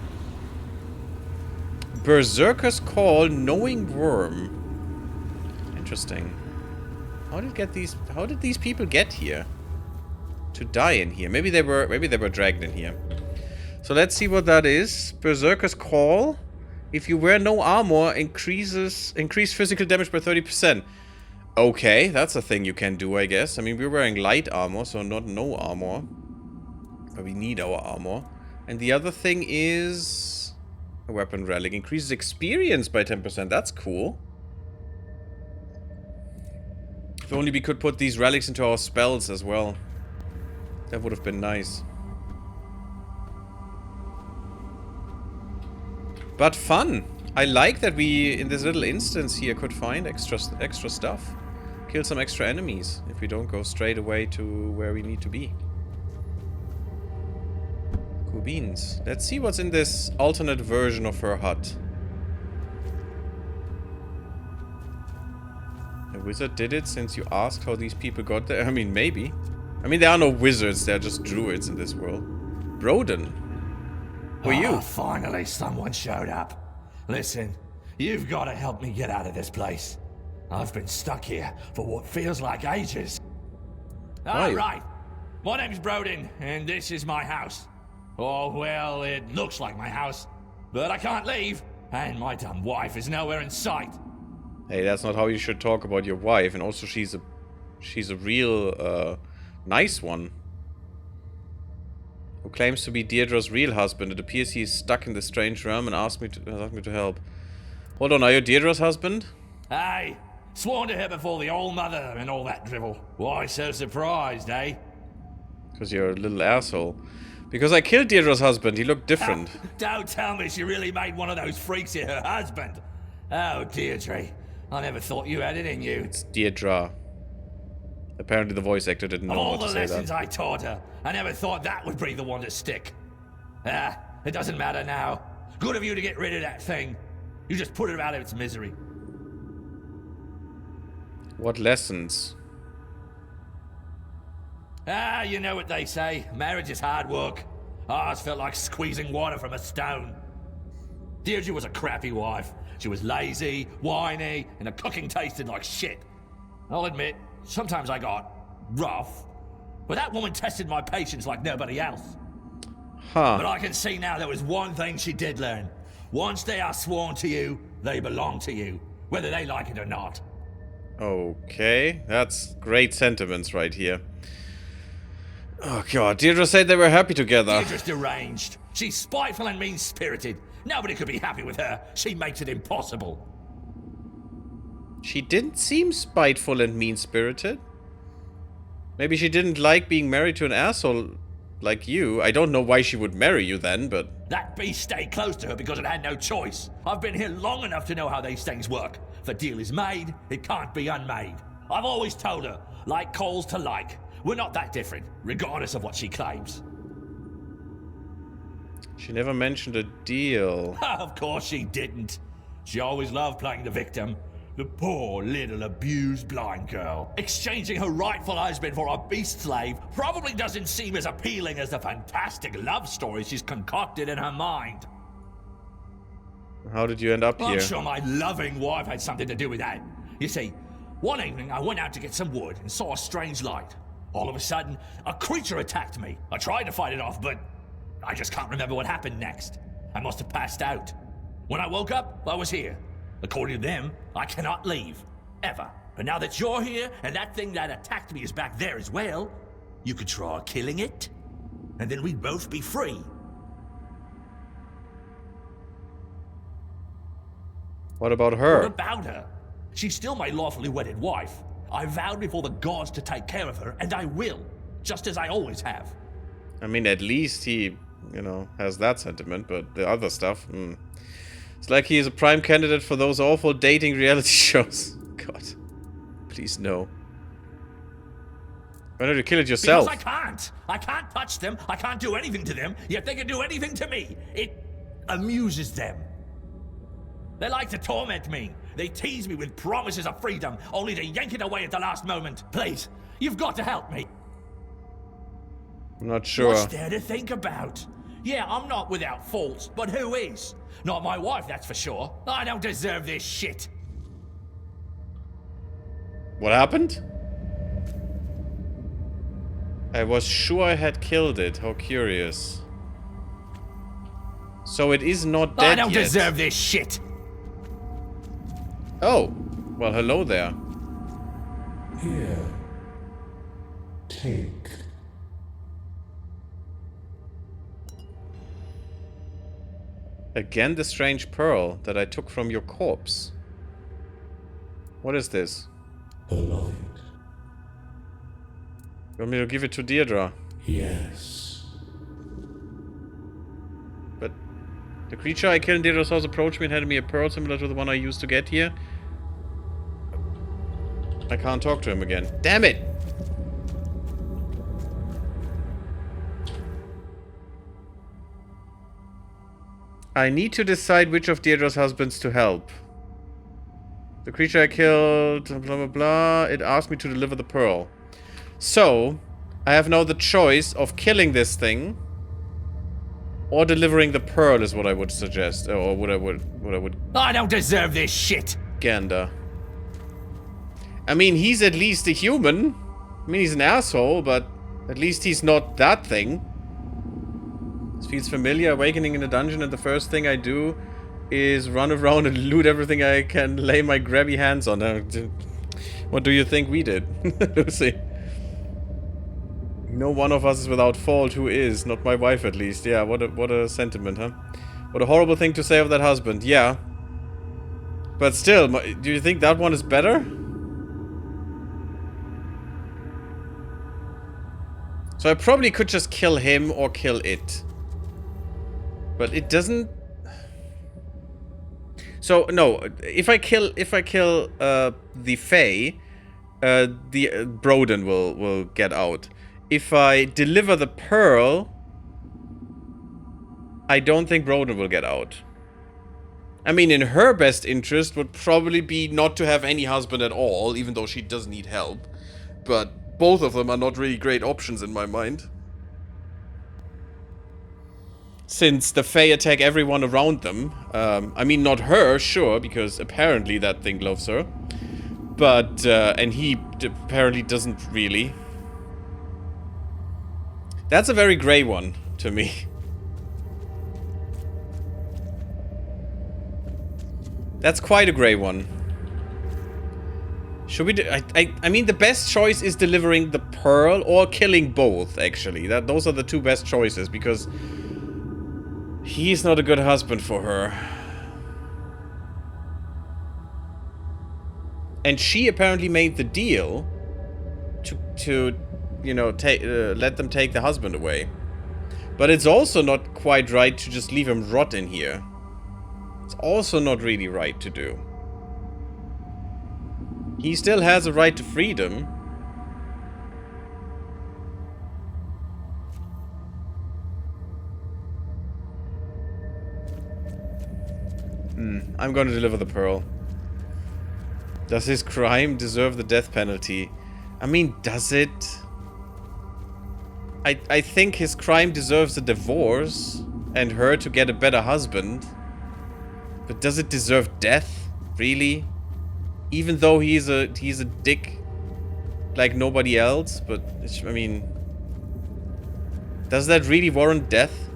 Berserker's Call, Knowing Worm. Interesting. How did these people get here? To die in here. Maybe they were dragged in here. So let's see what that is. Berserker's Call. If you wear no armor, increase physical damage by 30%. Okay, that's a thing you can do, I guess. I mean, we're wearing light armor, so not no armor. But we need our armor. And the other thing is... A weapon relic. Increases experience by 10%. That's cool. If only we could put these relics into our spells as well. That would have been nice. But fun! I like that we, in this little instance here, could find extra stuff. Kill some extra enemies, if we don't go straight away to where we need to be. Cool beans. Let's see what's in this alternate version of her hut. The wizard did it since you asked how these people got there? I mean, maybe. I mean, there are no wizards, they're just druids in this world. Broden. Who are you? Finally, someone showed up. Listen, you've got to help me get out of this place. I've been stuck here for what feels like ages. All right. My name's Broden, and this is my house. Oh, well, it looks like my house. But I can't leave, and my dumb wife is nowhere in sight. Hey, that's not how you should talk about your wife, and also she's a real, nice one. Who claims to be Deirdre's real husband. It appears he is stuck in this strange realm and asked me to help. Hold on, are you Deirdre's husband? Hey, sworn to her before the old mother and all that drivel. Why so surprised, eh? Because you're a little asshole. Because I killed Deirdre's husband, he looked different. Don't tell me she really made one of those freaks here her husband. Oh, Deirdre, I never thought you had it in you. It's Deirdre. Apparently the voice actor didn't know all what to the say lessons that. I taught her, I never thought that would be the one to stick. It doesn't matter now. Good of you to get rid of that thing. You just put it out of its misery. What lessons? You know what they say. Marriage is hard work. Ours felt like squeezing water from a stone. Deirdre was a crappy wife. She was lazy, whiny, and her cooking tasted like shit. I'll admit, sometimes I got rough. But that woman tested my patience like nobody else. But I can see now there was one thing she did learn. Once they are sworn to you, they belong to you, whether they like it or not. Okay, that's great sentiments right here. Oh god, Deirdre said they were happy together. Deirdre's deranged. She's spiteful and mean-spirited. Nobody could be happy with her. She makes it impossible. She didn't seem spiteful and mean-spirited. Maybe she didn't like being married to an asshole like you. I don't know why she would marry you then, but... That beast stayed close to her because it had no choice. I've been here long enough to know how these things work. If a deal is made, it can't be unmade. I've always told her, like calls to like. We're not that different, regardless of what she claims. She never mentioned a deal. Of course she didn't. She always loved playing the victim. The poor little abused blind girl. Exchanging her rightful husband for a beast slave probably doesn't seem as appealing as the fantastic love story she's concocted in her mind. How did you end up here? I'm sure my loving wife had something to do with that. You see, one evening I went out to get some wood and saw a strange light. All of a sudden, a creature attacked me. I tried to fight it off, but I just can't remember what happened next. I must have passed out. When I woke up, I was here. According to them, I cannot leave. Ever. But now that you're here, and that thing that attacked me is back there as well, you could try killing it, and then we'd both be free. What about her? What about her? She's still my lawfully wedded wife. I vowed before the gods to take care of her, and I will. Just as I always have. I mean, at least he, you know, has that sentiment, but the other stuff, It's like he is a prime candidate for those awful dating reality shows. God. Please no. Why don't you kill it yourself? Because I can't. I can't touch them. I can't do anything to them, yet they can do anything to me. It amuses them. They like to torment me. They tease me with promises of freedom, only to yank it away at the last moment. Please, you've got to help me. I'm not sure. What's there to think about? Yeah, I'm not without faults, but who is? Not my wife, that's for sure. I don't deserve this shit. What happened? I was sure I had killed it. How curious. So it is not dead yet. I don't deserve this shit. Oh. Well, hello there. Here. Take. Again, the strange pearl that I took from your corpse. What is this? Beloved. You want me to give it to Deirdre? Yes. But the creature I killed in Deirdre's house approached me and handed me a pearl similar to the one I used to get here. I can't talk to him again. Damn it! I need to decide which of Deirdre's husbands to help. The creature I killed, blah blah blah, it asked me to deliver the pearl. So, I have now the choice of killing this thing or delivering the pearl is what I would suggest. Or what I would I don't deserve this shit! gander. I mean, he's at least a human. I mean, he's an asshole, but at least he's not that thing. This feels familiar. Awakening in a dungeon, and the first thing I do is run around and loot everything I can lay my grabby hands on. What do you think we did, Lucy? No one of us is without fault. Who is? Not my wife, at least. Yeah, what a sentiment, huh? What a horrible thing to say of that husband. Yeah. But still, do you think that one is better? So I probably could just kill him or kill it. But it doesn't... So, no. If I kill the Fae, Broden will get out. If I deliver the pearl, I don't think Broden will get out. I mean, in her best interest would probably be not to have any husband at all, even though she does need help. But both of them are not really great options in my mind. Since the Fae attack everyone around them. I mean, not her, sure, because apparently that thing loves her. But, and he apparently doesn't really. That's a very grey one, to me. That's quite a grey one. Should we do... I mean, the best choice is delivering the pearl or killing both, actually. Those are the two best choices, because... he's not a good husband for her. And she apparently made the deal to you know, let them take the husband away. But it's also not quite right to just leave him rot in here. It's also not really right to do. He still has a right to freedom. I'm going to deliver the pearl. Does his crime deserve the death penalty? I mean, does it? I think his crime deserves a divorce and her to get a better husband. But does it deserve death? Really? Even though he's a dick like nobody else, but I mean, does that really warrant death?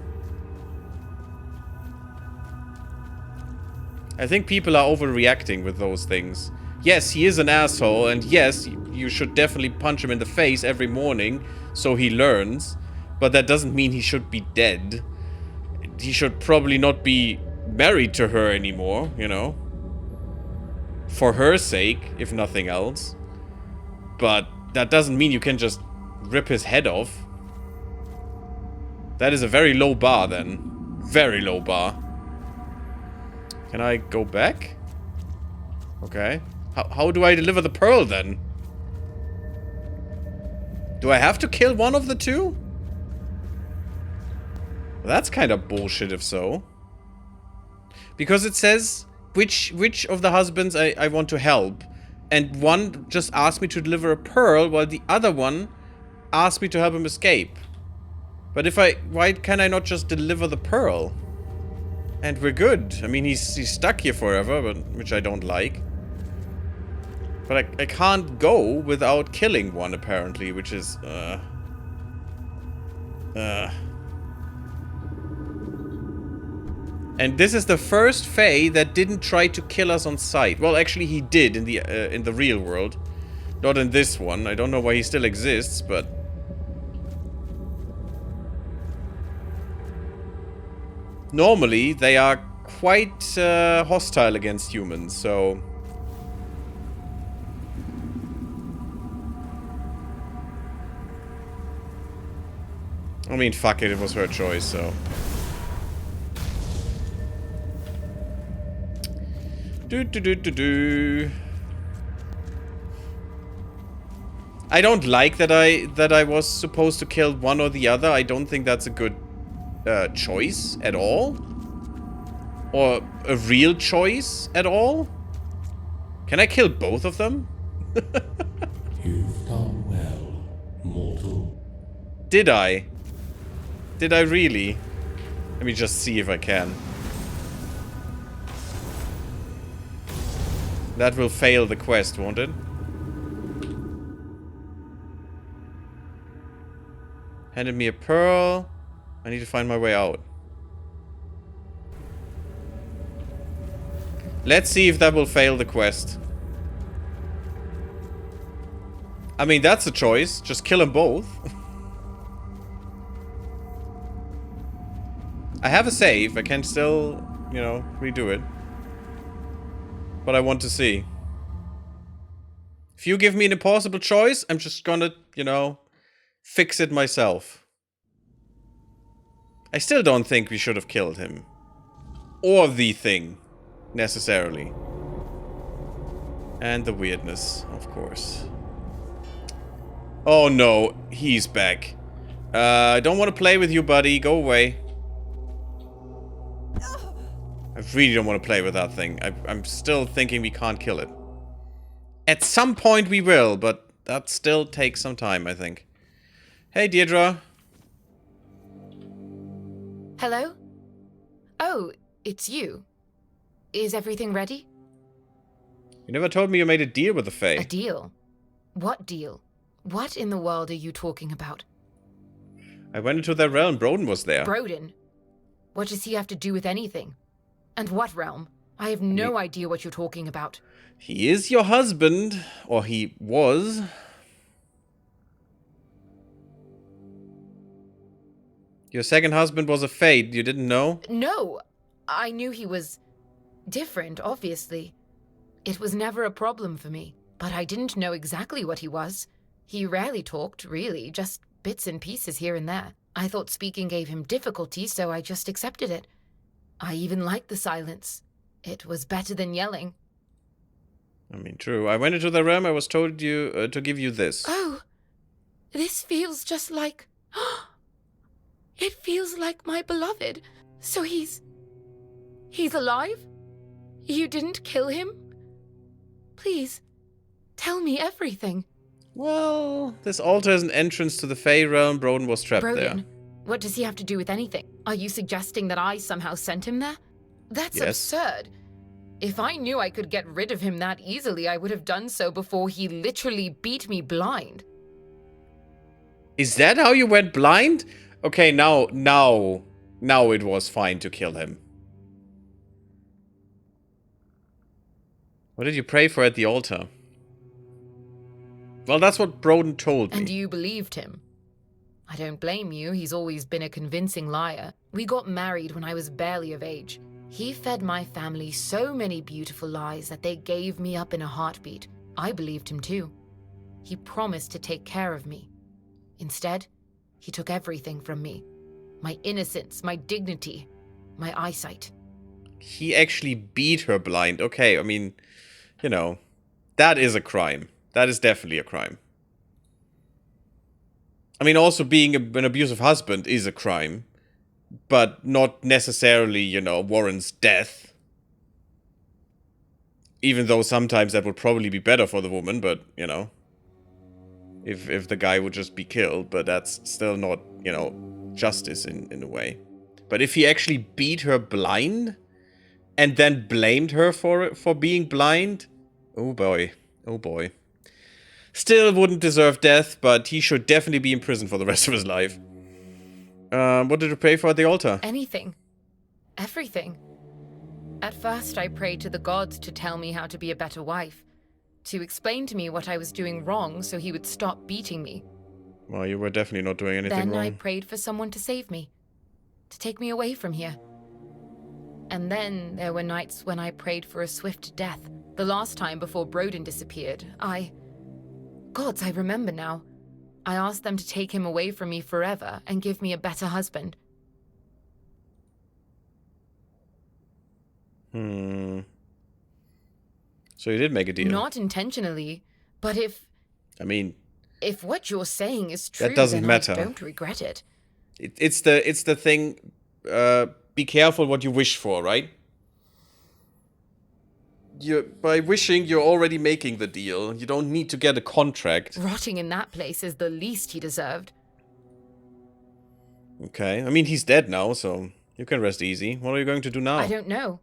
I think people are overreacting with those things. Yes, he is an asshole, and yes, you should definitely punch him in the face every morning so he learns, but that doesn't mean he should be dead. He should probably not be married to her anymore, you know? For her sake, if nothing else. But that doesn't mean you can just rip his head off. That is a very low bar, then. Very low bar. Can I go back? Okay. How do I deliver the pearl, then? Do I have to kill one of the two? Well, that's kind of bullshit if so. Because it says which of the husbands I want to help. And one just asked me to deliver a pearl, while the other one asked me to help him escape. But why can I not just deliver the pearl? And we're good. I mean, he's stuck here forever, which I don't like. But I can't go without killing one, apparently, which is, And this is the first Fae that didn't try to kill us on sight. Well, actually, he did in the real world. Not in this one. I don't know why he still exists, but... normally they are quite hostile against humans, so... I mean, fuck it was her choice, so... I don't like that I was supposed to kill one or the other. I don't think that's a good choice at all. Or a real choice at all. Can I kill both of them? You've done well, mortal. Did I? Did I really? Let me just see if I can. That will fail the quest, won't it? Handed me a pearl. I need to find my way out. Let's see if that will fail the quest. I mean, that's a choice. Just kill them both. I have a save. I can still, you know, redo it. But I want to see. If you give me an impossible choice, I'm just gonna, you know, fix it myself. I still don't think we should have killed him. Or the thing. Necessarily. And the weirdness, of course. Oh no, he's back. I don't want to play with you, buddy. Go away. I really don't want to play with that thing. I'm still thinking we can't kill it. At some point we will, but that still takes some time, I think. Hey, Deirdre. Hello? Oh, it's you. Is everything ready? You never told me you made a deal with the Fae. A deal? What deal? What in the world are you talking about? I went into their realm. Broden was there. Broden? What does he have to do with anything? And what realm? I have no idea what you're talking about. He is your husband. Or he was. Your second husband was a Fae. You didn't know? No. I knew he was different, obviously. It was never a problem for me. But I didn't know exactly what he was. He rarely talked, really. Just bits and pieces here and there. I thought speaking gave him difficulty, so I just accepted it. I even liked the silence. It was better than yelling. I mean, true. I went into the realm. I was told you to give you this. Oh, this feels just like... It feels like my beloved. So he's alive? You didn't kill him? Please, tell me everything. Well, this altar is an entrance to the Fae realm. Broden was trapped there. What does he have to do with anything? Are you suggesting that I somehow sent him there? That's absurd. If I knew I could get rid of him that easily, I would have done so before he literally beat me blind. Is that how you went blind? Okay, now it was fine to kill him. What did you pray for at the altar? Well, that's what Broden told me. And you believed him? I don't blame you, he's always been a convincing liar. We got married when I was barely of age. He fed my family so many beautiful lies that they gave me up in a heartbeat. I believed him too. He promised to take care of me. Instead, he took everything from me. My innocence, my dignity, my eyesight. He actually beat her blind. Okay, I mean, you know, that is a crime. That is definitely a crime. I mean, also being an abusive husband is a crime. But not necessarily, you know, warrants death. Even though sometimes that would probably be better for the woman, but, you know. If the guy would just be killed, but that's still not, you know, justice in a way. But if he actually beat her blind and then blamed her for being blind, oh boy, oh boy. Still wouldn't deserve death, but he should definitely be in prison for the rest of his life. What did you pray for at the altar? Anything. Everything. At first, I prayed to the gods to tell me how to be a better wife. To explain to me what I was doing wrong so he would stop beating me. Well, you were definitely not doing anything wrong. Then I prayed for someone to save me. To take me away from here. And then there were nights when I prayed for a swift death. The last time before Broden disappeared, Gods, I remember now. I asked them to take him away from me forever and give me a better husband. So you did make a deal. Not intentionally, but if what you're saying is true, that doesn't then matter. I don't regret it. It's the thing. Be careful what you wish for, right? By wishing, you're already making the deal. You don't need to get a contract. Rotting in that place is the least he deserved. Okay, I mean, he's dead now, so you can rest easy. What are you going to do now? I don't know.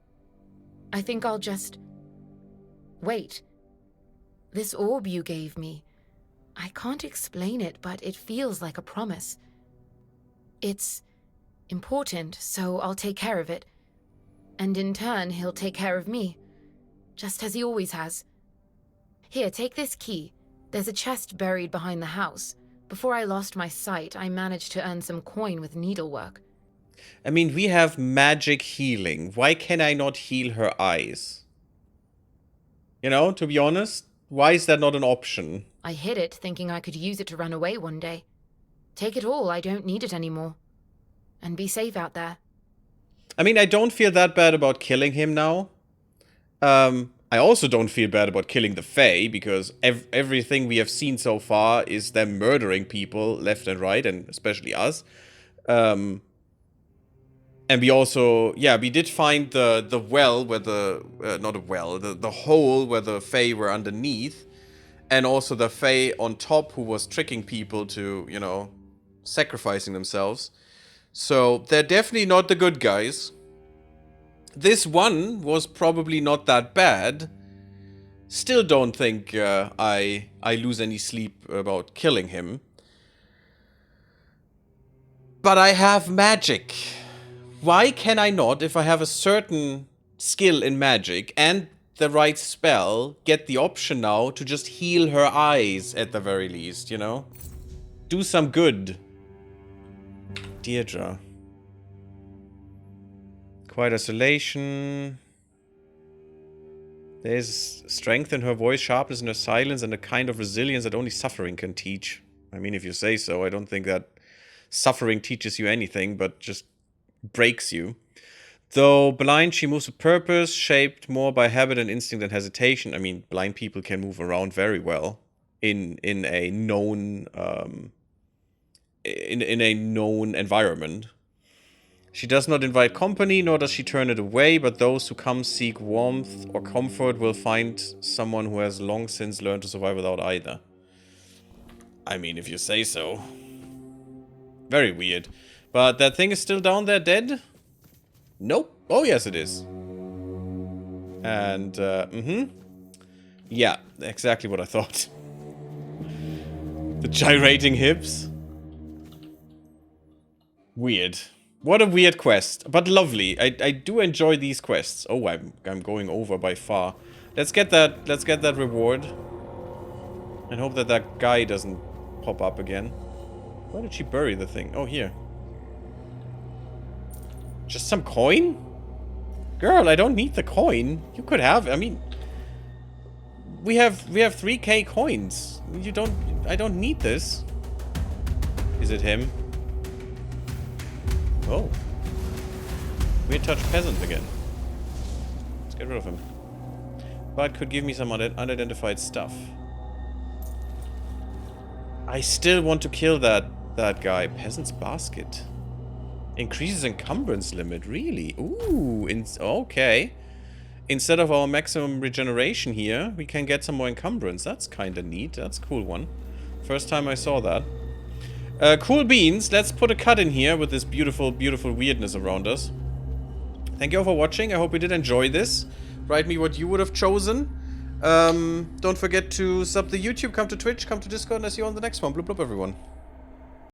I think I'll just... wait. This orb you gave me, I can't explain it, but it feels like a promise. It's important, so I'll take care of it. And in turn, he'll take care of me. Just as he always has. Here, take this key. There's a chest buried behind the house. Before I lost my sight, I managed to earn some coin with needlework. I mean, we have magic healing. Why can I not heal her eyes? You know, to be honest, why is that not an option? I hid it, thinking I could use it to run away one day. Take it all, I don't need it anymore. And be safe out there. I mean, I don't feel that bad about killing him now. I also don't feel bad about killing the Fae, because everything we have seen so far is them murdering people left and right, and especially us. And we also, yeah, we did find the well where not a well, the hole where the Fae were underneath. And also the Fae on top who was tricking people to, you know, sacrificing themselves. So they're definitely not the good guys. This one was probably not that bad. Still don't think I lose any sleep about killing him. But I have magic. Why can I not, if I have a certain skill in magic and the right spell, get the option now to just heal her eyes at the very least, you know? Do some good. Deirdre. Quiet isolation. There's strength in her voice, sharpness in her silence, and a kind of resilience that only suffering can teach. I mean, if you say so, I don't think that suffering teaches you anything, but just breaks you. Though blind, she moves with purpose, shaped more by habit and instinct than hesitation. I mean, blind people can move around very well in a known in a known environment. She does not invite company, nor does she turn it away, but those who come seek warmth or comfort will find someone who has long since learned to survive without either. I mean, if you say so. Very weird. But that thing is still down there dead? Nope. Oh, yes, it is. And, yeah, exactly what I thought. The gyrating hips. Weird. What a weird quest, but lovely. I do enjoy these quests. Oh, I'm going over by far. Let's get that reward. And hope that that guy doesn't pop up again. Where did she bury the thing? Oh, here. Just some coin? Girl, I don't need the coin. You could have, I mean, we have 3k coins. I don't need this. Is it him? Oh. Weird touch peasant again. Let's get rid of him. But could give me some unidentified stuff. I still want to kill that guy. Peasant's basket. Increases encumbrance limit, really? Ooh, okay. Instead of our maximum regeneration here, we can get some more encumbrance. That's kind of neat. That's a cool one. First time I saw that. Cool beans. Let's put a cut in here with this beautiful, beautiful weirdness around us. Thank you all for watching. I hope you did enjoy this. Write me what you would have chosen. Don't forget to sub the YouTube, come to Twitch, come to Discord, and I'll see you on the next one. Bloop bloop, everyone.